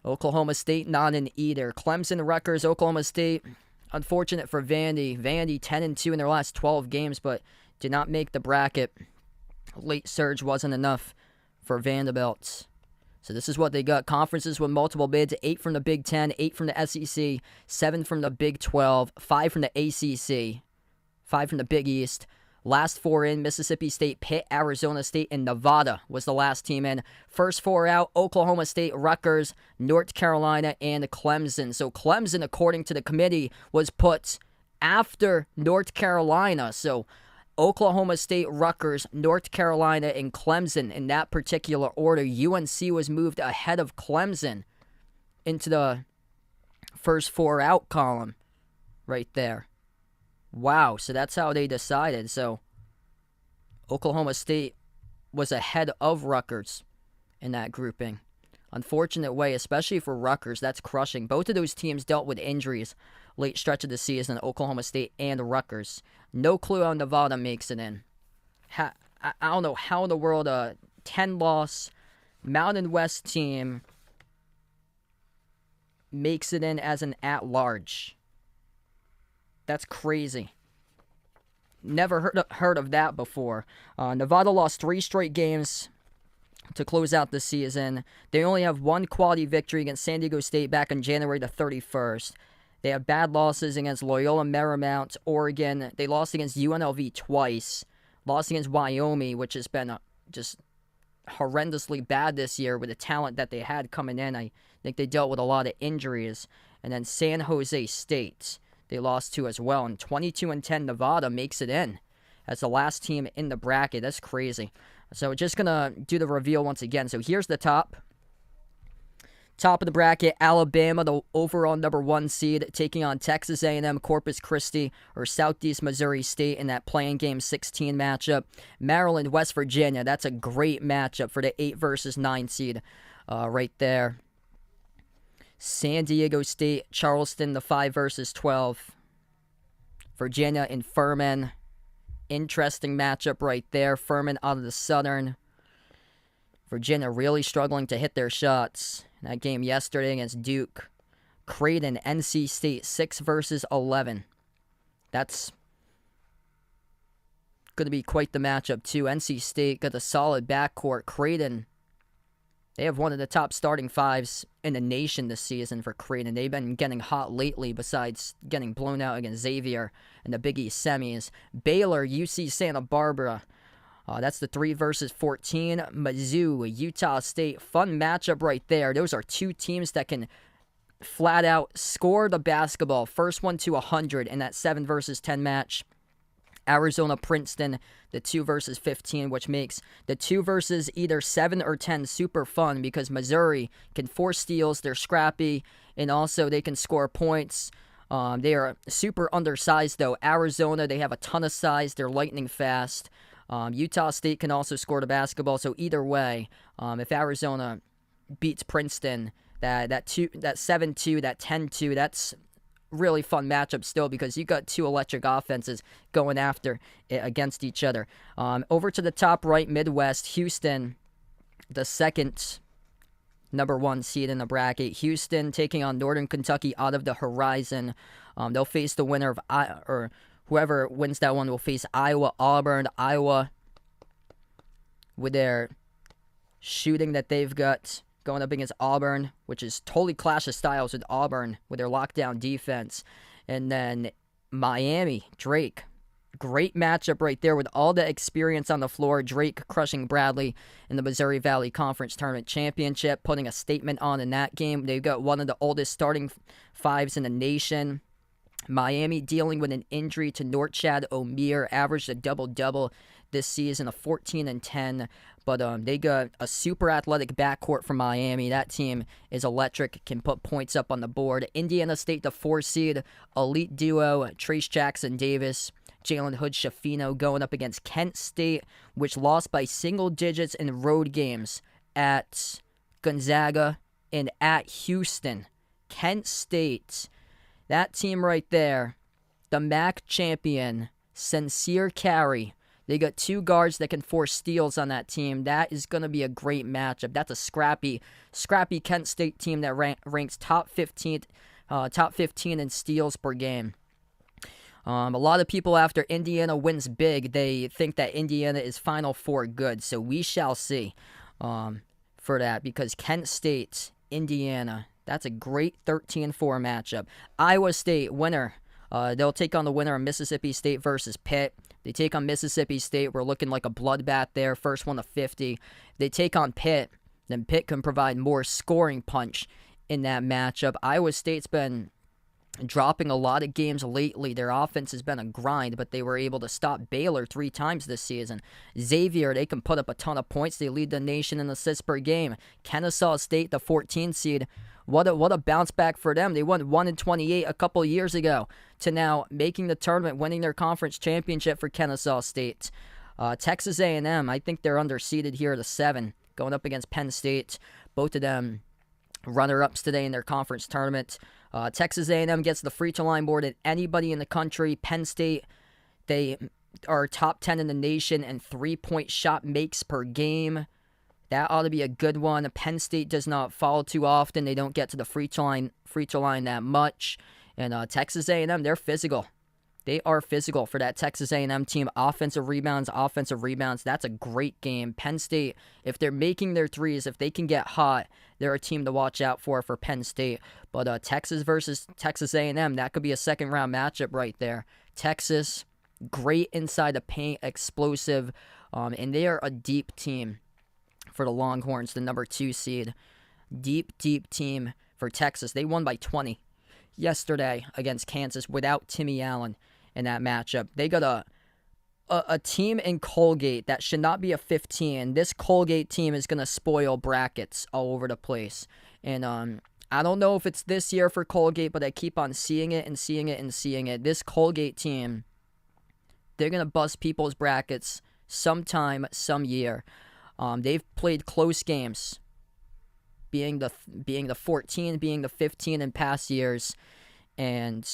Oklahoma State not in either. Clemson, Rutgers, Oklahoma State. Unfortunate for Vandy. Vandy 10-2 in their last 12 games, but did not make the bracket. Late surge wasn't enough for Vanderbilt. So this is what they got. Conferences with multiple bids. 8 from the Big 10, 8 from the SEC, 7 from the Big 12, 5 from the ACC, 5 from the Big East. Last 4 in, Mississippi State, Pitt, Arizona State, and Nevada was the last team in. First 4 out, Oklahoma State, Rutgers, North Carolina, and Clemson. So Clemson, according to the committee, was put after North Carolina. So Oklahoma State, Rutgers, North Carolina, and Clemson in that particular order. UNC was moved ahead of Clemson into the first 4 out column right there. Wow, so that's how they decided. So Oklahoma State was ahead of Rutgers in that grouping. Unfortunate way, especially for Rutgers. That's crushing. Both of those teams dealt with injuries late stretch of the season, Oklahoma State and Rutgers. No clue how Nevada makes it in. I don't know how in the world a 10-loss Mountain West team makes it in as an at-large. That's crazy. Never heard of that before. Nevada lost 3 straight games to close out the season. They only have 1 quality victory against San Diego State back on January the 31st. They have bad losses against Loyola Marymount, Oregon. They lost against UNLV twice. Lost against Wyoming, which has been just horrendously bad this year with the talent that they had coming in. I think they dealt with a lot of injuries. And then San Jose State, they lost to as well. And 22-10 Nevada makes it in as the last team in the bracket. That's crazy. So just going to do the reveal once again. So here's the top Top of the bracket, Alabama, the overall number 1 seed, taking on Texas A&M, Corpus Christi, or Southeast Missouri State in that playing game 16 matchup. Maryland, West Virginia, that's a great matchup for the 8 versus 9 seed right there. San Diego State, Charleston, the 5 versus 12. Virginia and Furman, interesting matchup right there. Furman out of the Southern. Virginia really struggling to hit their shots. That game yesterday against Duke. Creighton, NC State, 6 versus 11. That's going to be quite the matchup, too. NC State got a solid backcourt. Creighton, they have one of the top starting 5s in the nation this season for Creighton. They've been getting hot lately besides getting blown out against Xavier in the Big East semis. Baylor, UC Santa Barbara. That's the 3 versus 14. Mizzou, Utah State. Fun matchup right there. Those are 2 teams that can flat out score the basketball. First one to 100 in that 7 versus 10 match. Arizona, Princeton, the 2 versus 15, which makes the 2 versus either 7 or 10 super fun because Missouri can force steals. They're scrappy, and also they can score points. They are super undersized, though. Arizona, they have a ton of size. They're lightning fast. Utah State can also score the basketball, so either way, if Arizona beats Princeton, that 7-2, that 10-2, that's really fun matchup still because you got 2 electric offenses going after it against each other. Over to the top right, Midwest, Houston, the 2nd number 1 seed in the bracket. Houston taking on Northern Kentucky out of the Horizon. They'll face the winner of whoever wins that one will face Iowa, Auburn. Iowa, with their shooting that they've got going up against Auburn, which is totally clash of styles with Auburn with their lockdown defense. And then Miami, Drake. Great matchup right there with all the experience on the floor. Drake crushing Bradley in the Missouri Valley Conference Tournament Championship, putting a statement on in that game. They've got one of the oldest starting 5s in the nation. Miami dealing with an injury to Norchad Omier, averaged a double-double this season, a 14 and 10. But they got a super athletic backcourt from Miami. That team is electric, can put points up on the board. Indiana State, the 4 seed, elite duo, Trace Jackson Davis, Jalen Hood Shafino going up against Kent State, which lost by single digits in road games at Gonzaga and at Houston. Kent State, that team right there, the MAC champion, Sincere Carey. They got 2 guards that can force steals on that team. That is going to be a great matchup. That's a scrappy Kent State team that ranks top 15 in steals per game. A lot of people, after Indiana wins big, they think that Indiana is Final Four good. So we shall see for that because Kent State, Indiana, that's a great 13-4 matchup. Iowa State, winner. They'll take on the winner of Mississippi State versus Pitt. They take on Mississippi State. We're looking like a bloodbath there. First one to 50. They take on Pitt. Then Pitt can provide more scoring punch in that matchup. Iowa State's been dropping a lot of games lately. Their offense has been a grind, but they were able to stop Baylor 3 times this season. Xavier, they can put up a ton of points. They lead the nation in assists per game. Kennesaw State, the 14 seed. What a bounce back for them. They won 1-28 a couple years ago to now making the tournament, winning their conference championship for Kennesaw State. Texas A&M, I think they're underseeded here at a 7, going up against Penn State. Both of them runner-ups today in their conference tournament. Texas A&M gets the free-to-line board at anybody in the country. Penn State, they are top 10 in the nation in 3-point shot makes per game. That ought to be a good one. Penn State does not fall too often. They don't get to the free throw line that much. And Texas A&M, they're physical. They are physical for that Texas A&M team. Offensive rebounds. That's a great game. Penn State, if they're making their threes, if they can get hot, they're a team to watch out for Penn State. But Texas versus Texas A&M, that could be a second-round matchup right there. Texas, great inside the paint, explosive, and they are a deep team for the Longhorns, the number 2 seed. Deep team for Texas. They won by 20 yesterday against Kansas without Timmy Allen in that matchup. They got a team in Colgate that should not be a 15. This Colgate team is going to spoil brackets all over the place. And I don't know if it's this year for Colgate, but I keep on seeing it and seeing it and seeing it. This Colgate team, they're going to bust people's brackets sometime, some year. They've played close games, being the 14, being the 15 in past years, and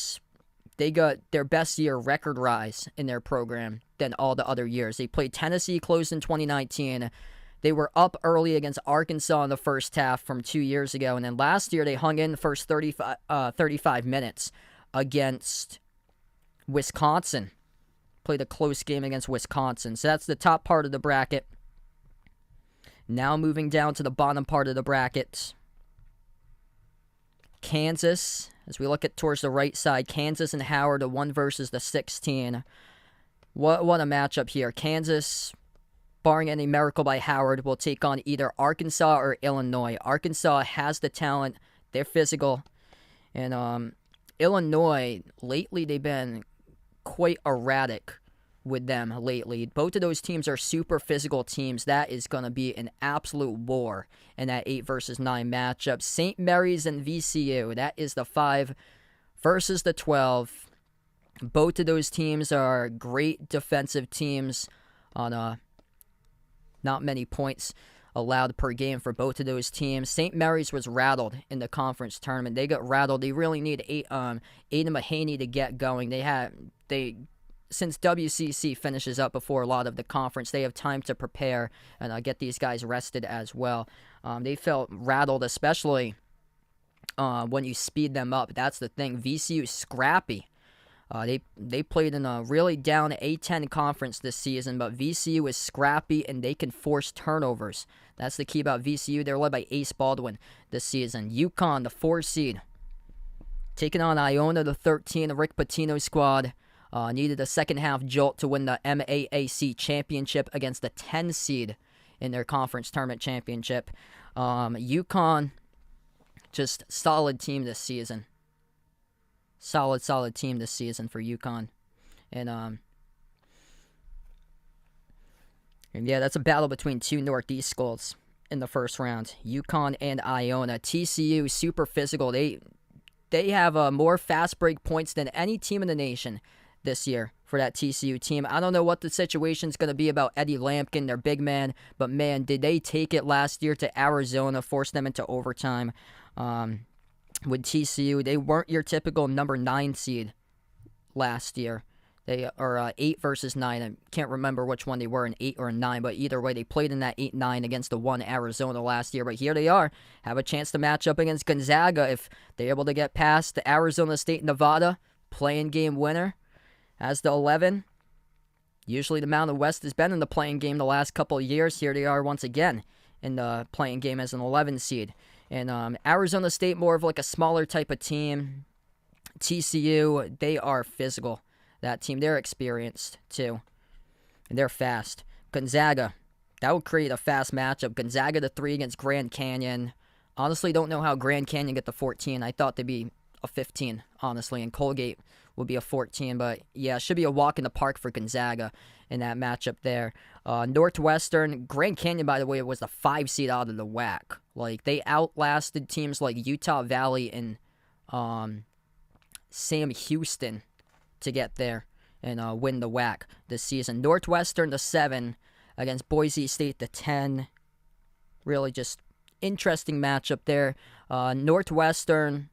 they got their best year record rise in their program than all the other years. They played Tennessee close in 2019. They were up early against Arkansas in the first half from 2 years ago, and then last year they hung in the first 35 minutes against Wisconsin. Played a close game against Wisconsin. So that's the top part of the bracket. Now moving down to the bottom part of the bracket. Kansas, as we look at towards the right side, Kansas and Howard, the 1 versus the 16. What a matchup here. Kansas, barring any miracle by Howard, will take on either Arkansas or Illinois. Arkansas has the talent. They're physical. And Illinois, lately they've been quite erratic with them lately. Both of those teams are super physical teams. That is going to be an absolute war in that 8 versus 9 matchup. St. Mary's and VCU. That is the 5 versus the 12. Both of those teams are great defensive teams on not many points allowed per game for both of those teams. St. Mary's was rattled in the conference tournament. They got rattled. They really need Aiden Mahaney to get going. Since WCC finishes up before a lot of the conference, they have time to prepare and get these guys rested as well. They felt rattled, especially when you speed them up. That's the thing. VCU is scrappy. They played in a really down A10 conference this season, but VCU is scrappy and they can force turnovers. That's the key about VCU. They're led by Ace Baldwin this season. UConn, the 4 seed, taking on Iona, the 13. Rick Pitino squad needed a second half jolt to win the MAAC championship against the 10 seed in their conference tournament championship. UConn, just solid team this season. Solid team this season for UConn. And yeah, that's a battle between 2 Northeast schools in the first round. UConn and Iona. TCU, super physical. They have more fast break points than any team in the nation this year for that TCU team. I don't know what the situation's going to be about Eddie Lampkin, their big man, but man, did they take it last year to Arizona, force them into overtime. With TCU, they weren't your typical number 9 seed last year. They are 8 versus 9. I can't remember which one they were, an 8 or a 9, but either way, they played in that 8-9 against the 1 Arizona last year. But here they are, have a chance to match up against Gonzaga if they're able to get past the Arizona State Nevada playing game winner as the 11. Usually the Mountain West has been in the playing game the last couple of years. Here they are once again in the playing game as an 11 seed. And Arizona State, more of like a smaller type of team. TCU, they are physical. That team, they're experienced too. And they're fast. Gonzaga, that would create a fast matchup. Gonzaga the 3 against Grand Canyon. Honestly, don't know how Grand Canyon get the 14. I thought they'd be a 15, honestly. And Colgate would be a 14. But yeah, it should be a walk in the park for Gonzaga in that matchup there. Northwestern, Grand Canyon, by the way, was the 5 seed out of the WAC. Like, they outlasted teams like Utah Valley and Sam Houston to get there and win the WAC this season. Northwestern, the 7 against Boise State, the 10. Really just interesting matchup there. Northwestern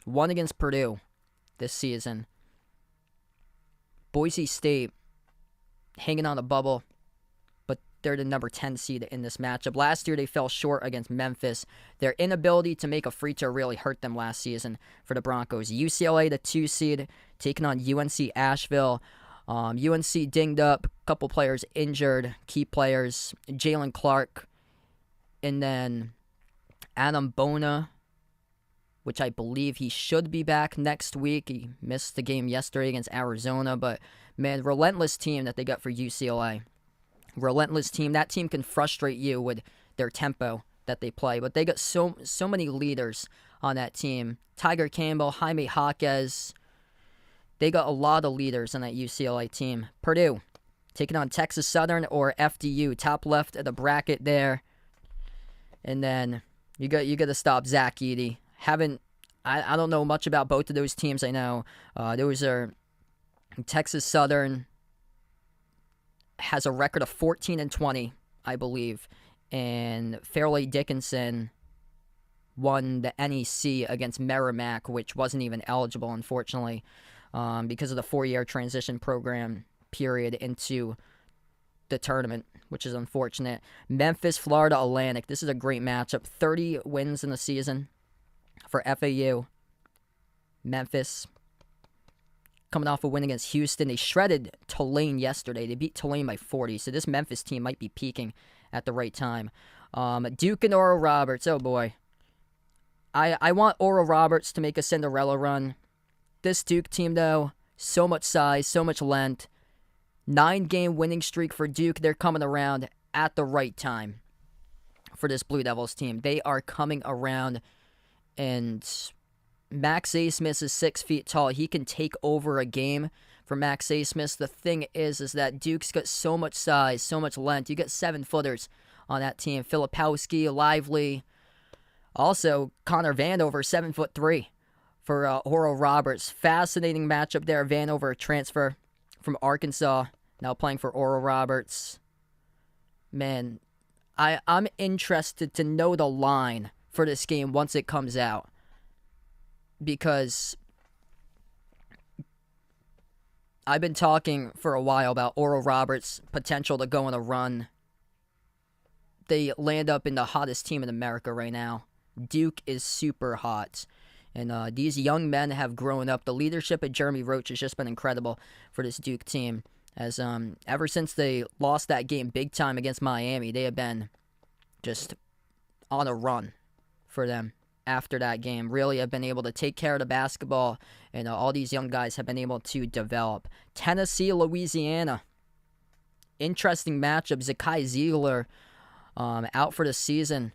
won against Purdue this season. Boise State hanging on the bubble, but they're the number 10 seed in this matchup. Last year, they fell short against Memphis. Their inability to make a free throw really hurt them last season for the Broncos. UCLA, the 2 seed, taking on UNC Asheville. UNC dinged up, a couple players injured, key players, Jalen Clark, and then Adam Bona, which I believe he should be back next week. He missed the game yesterday against Arizona, but man, relentless team that they got for UCLA. Relentless team. That team can frustrate you with their tempo that they play, but they got so many leaders on that team. Tiger Campbell, Jaime Jaquez. They got a lot of leaders on that UCLA team. Purdue, taking on Texas Southern or FDU. Top left of the bracket there. And then You got to stop Zach Edey. I don't know much about both of those teams. I know those are Texas Southern has a record of 14-20, I believe, and Fairleigh Dickinson won the NEC against Merrimack, which wasn't even eligible, unfortunately, because of the 4-year transition program period into the tournament, which is unfortunate. Memphis, Florida Atlantic. This is a great matchup. 30 wins in the season for FAU. Memphis coming off a win against Houston. They shredded Tulane yesterday. They beat Tulane by 40, so this Memphis team might be peaking at the right time. Duke and Oral Roberts. Oh, boy. I want Oral Roberts to make a Cinderella run. This Duke team, though, so much size, so much length. 9-game winning streak for Duke. They're coming around at the right time for this Blue Devils team. They are coming around, and Max Asmus is 6 feet tall. He can take over a game for Max Asmus. The thing is that Duke's got so much size, so much length. You got 7-footers on that team. Filipowski, Lively. Also, Connor Vanover, 7'3" for Oral Roberts. Fascinating matchup there. Vanover, transfer from Arkansas, now playing for Oral Roberts. Man, I'm interested to know the line for this game once it comes out, because I've been talking for a while about Oral Roberts' potential to go on a run. They land up in the hottest team in America right now. Duke is super hot. And these young men have grown up. The leadership of Jeremy Roach has just been incredible for this Duke team. As ever since they lost that game big time against Miami, they have been just on a run for them after that game. Really have been able to take care of the basketball, and all these young guys have been able to develop. Tennessee, Louisiana. Interesting matchup. Zakai Ziegler out for the season.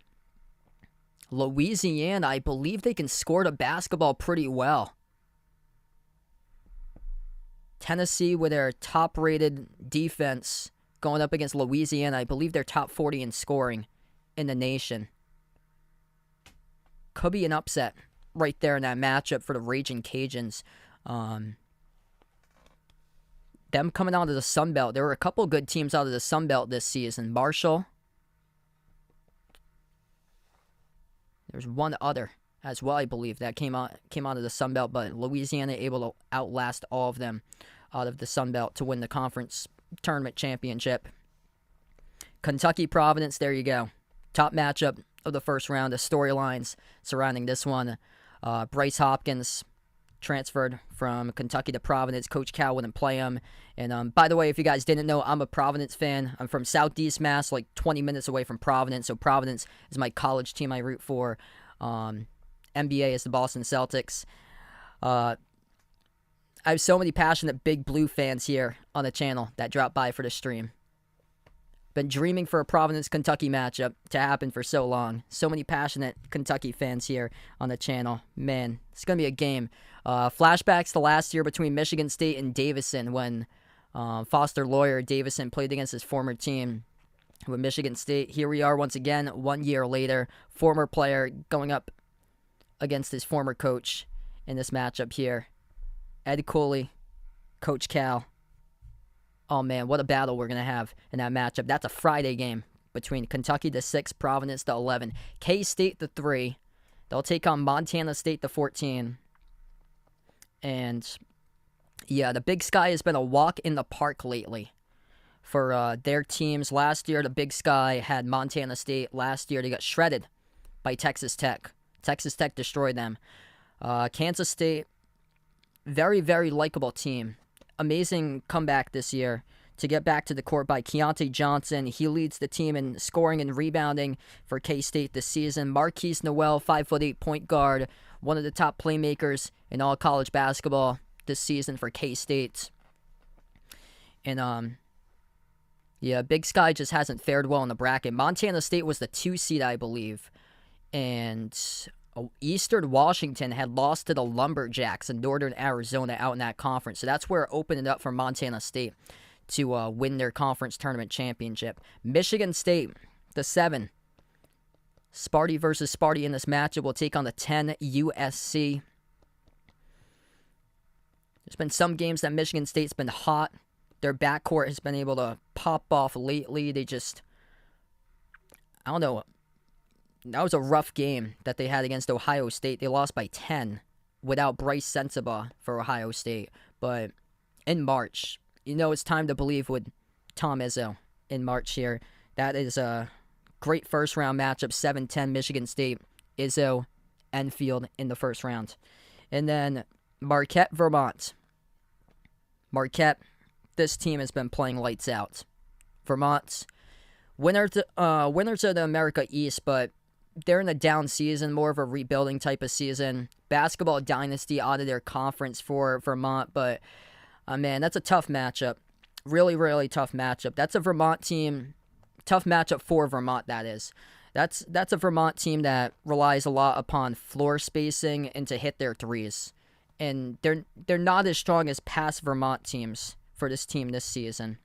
Louisiana, I believe they can score the basketball pretty well. Tennessee with their top-rated defense going up against Louisiana. I believe they're top 40 in scoring in the nation. Could be an upset right there in that matchup for the Raging Cajuns. Them coming out of the Sun Belt. There were a couple good teams out of the Sun Belt this season. Marshall. There's one other as well, I believe, that came out of the Sun Belt, but Louisiana able to outlast all of them out of the Sun Belt to win the conference tournament championship. Kentucky Providence, there you go. Top matchup of the first round. The storylines surrounding this one. Bryce Hopkins transferred from Kentucky to Providence. Coach Cal wouldn't play him. And by the way, if you guys didn't know, I'm a Providence fan. I'm from Southeast Mass, like 20 minutes away from Providence. So Providence is my college team I root for. NBA is the Boston Celtics. I have so many passionate Big Blue fans here on the channel that drop by for the stream. Been dreaming for a Providence-Kentucky matchup to happen for so long. So many passionate Kentucky fans here on the channel. Man, it's going to be a game. Flashbacks to last year between Michigan State and Davison when Foster Lawyer Davison played against his former team with Michigan State. Here we are once again, 1 year later. Former player going up against his former coach in this matchup here. Ed Cooley, Coach Cal. Oh, man, what a battle we're going to have in that matchup. That's a Friday game between Kentucky the 6, Providence the 11. K-State the 3. They'll take on Montana State the 14. And, yeah, the Big Sky has been a walk in the park lately for their teams. Last year, the Big Sky had Montana State. Last year, they got shredded by Texas Tech. Texas Tech destroyed them. Kansas State, very, very likable team. Amazing comeback this year to get back to the court by Keontae Johnson. He leads the team in scoring and rebounding for K-State this season. Marquise Noel, 5'8" point guard, one of the top playmakers in all college basketball this season for K-State. And, yeah, Big Sky just hasn't fared well in the bracket. Montana State was the 2 seed, I believe. And Eastern Washington had lost to the Lumberjacks in Northern Arizona out in that conference. So that's where it opened it up for Montana State to win their conference tournament championship. Michigan State, the 7. Sparty versus Sparty in this matchup will take on the 10 USC. There's been some games that Michigan State's been hot. Their backcourt has been able to pop off lately. They just, I don't know. That was a rough game that they had against Ohio State. They lost by 10 without Bryce Sensabaugh for Ohio State. But in March, it's time to believe with Tom Izzo in March here. That is a great first-round matchup, 7-10 Michigan State. Izzo, Enfield in the first round. And then Marquette, Vermont. Marquette, this team has been playing lights out. Vermont, winners of the America East, but they're in a down season, more of a rebuilding type of season. Basketball dynasty out of their conference for Vermont, but man, that's a tough matchup. Really, really tough matchup. That's a Vermont team. Tough matchup for Vermont, that is. That's a Vermont team that relies a lot upon floor spacing and to hit their threes. And they're not as strong as past Vermont teams for this team this season.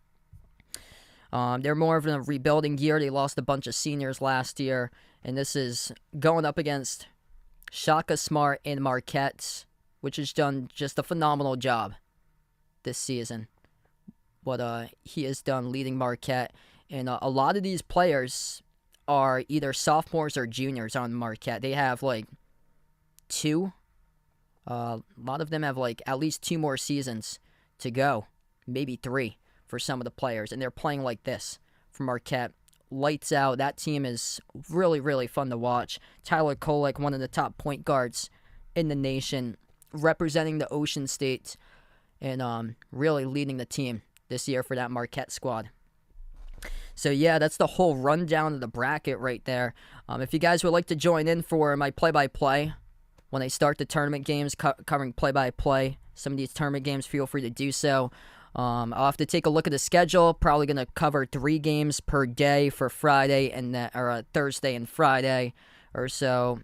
They're more of a rebuilding year. They lost a bunch of seniors last year. And this is going up against Shaka Smart and Marquette, which has done just a phenomenal job this season. What he has done leading Marquette. And a lot of these players are either sophomores or juniors on Marquette. They have like two. A lot of them have like at least 2 more seasons to go. Maybe 3 for some of the players. And they're playing like this for Marquette. Lights out. That team is really, really fun to watch. Tyler Kolek, one of the top point guards in the nation, representing the Ocean State and really leading the team this year for that Marquette squad. So yeah, that's the whole rundown of the bracket right there. If you guys would like to join in for my play-by-play when I start the tournament games, covering play-by-play, some of these tournament games, feel free to do so. I'll have to take a look at the schedule. Probably going to cover 3 games per day for Friday or Thursday and Friday or so.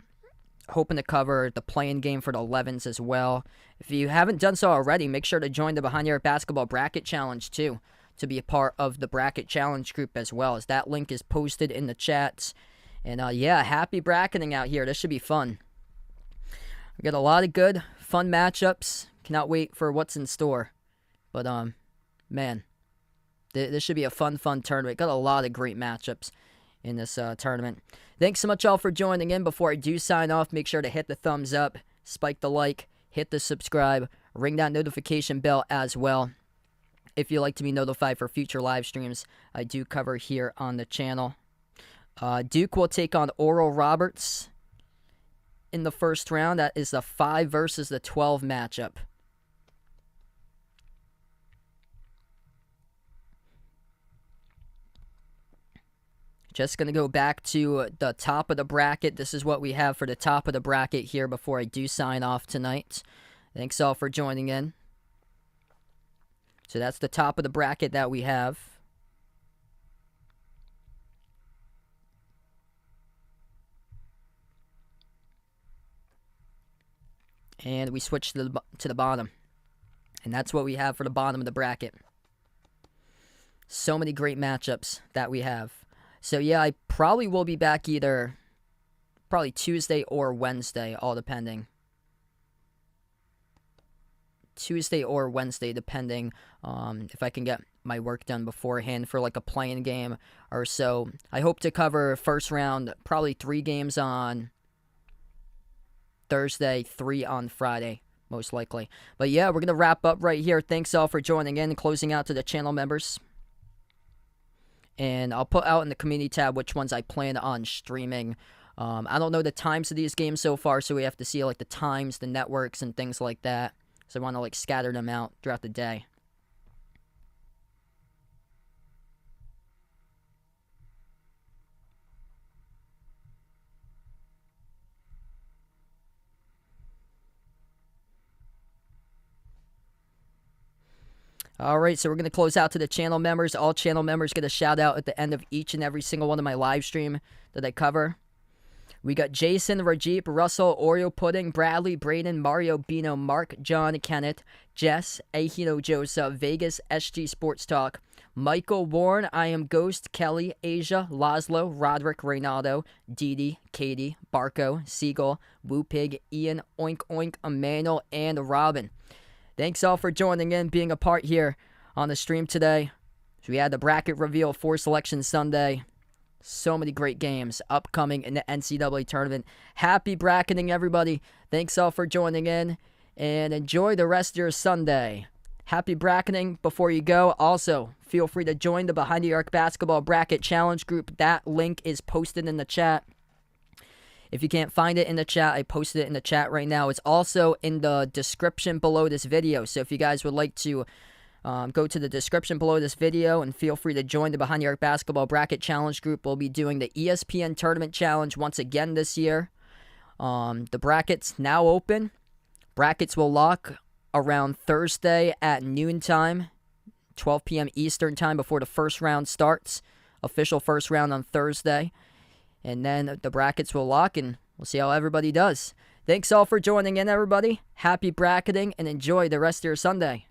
Hoping to cover the play-in game for the 11s as well. If you haven't done so already, make sure to join the Behind Your Basketball Bracket Challenge too, to be a part of the Bracket Challenge group as well, as that link is posted in the chats. And yeah, happy bracketing out here. This should be fun. We got a lot of good, fun matchups. Cannot wait for what's in store. But man, this should be a fun tournament. Got a lot of great matchups in this tournament. Thanks so much all for joining in. Before I do sign off, make sure to hit the thumbs up, spike the like, hit the subscribe, ring that notification bell as well. If you'd like to be notified for future live streams, I do cover here on the channel. Duke will take on Oral Roberts in the first round. That is the 5 versus the 12 matchup. Just going to go back to the top of the bracket. This is what we have for the top of the bracket here before I do sign off tonight. Thanks all for joining in. So that's the top of the bracket that we have. And we switch to the bottom. And that's what we have for the bottom of the bracket. So many great matchups that we have. So yeah, I probably will be back either probably Tuesday or Wednesday, all depending. Tuesday or Wednesday, depending if I can get my work done beforehand for like a play-in game or so. I hope to cover first round, probably 3 games on Thursday, 3 on Friday, most likely. But yeah, we're going to wrap up right here. Thanks all for joining in, closing out to the channel members. And I'll put out in the community tab which ones I plan on streaming. I don't know the times of these games so far, so we have to see like the times, the networks, and things like that. So I want to like scatter them out throughout the day. Alright, so we're going to close out to the channel members. All channel members get a shout out at the end of each and every single one of my live stream that I cover. We got Jason, Rajeep, Russell, Oreo Pudding, Bradley, Braden, Mario, Bino, Mark, John, Kenneth, Jess, Ahino Joseph, Vegas, SG Sports Talk, Michael Warren, I am Ghost, Kelly, Asia, Laszlo, Roderick, Reynaldo, Didi, Katie, Barco, Siegel, Woo Pig, Ian, Oink Oink, Emmanuel, and Robin. Thanks all for joining in, being a part here on the stream today. We had the bracket reveal for Selection Sunday. So many great games upcoming in the NCAA tournament. Happy bracketing, everybody. Thanks all for joining in, and enjoy the rest of your Sunday. Happy bracketing. Before you go, also, feel free to join the Behind the Arc Basketball Bracket Challenge group. That link is posted in the chat. If you can't find it in the chat, I posted it in the chat right now. It's also in the description below this video. So if you guys would like to go to the description below this video and feel free to join the Behind the Arc Basketball Bracket Challenge group. We'll be doing the ESPN Tournament Challenge once again this year. The brackets now open. Brackets will lock around Thursday at noontime, 12 p.m. Eastern time before the first round starts. Official first round on Thursday. And then the brackets will lock, and we'll see how everybody does. Thanks all for joining in, everybody. Happy bracketing, and enjoy the rest of your Sunday.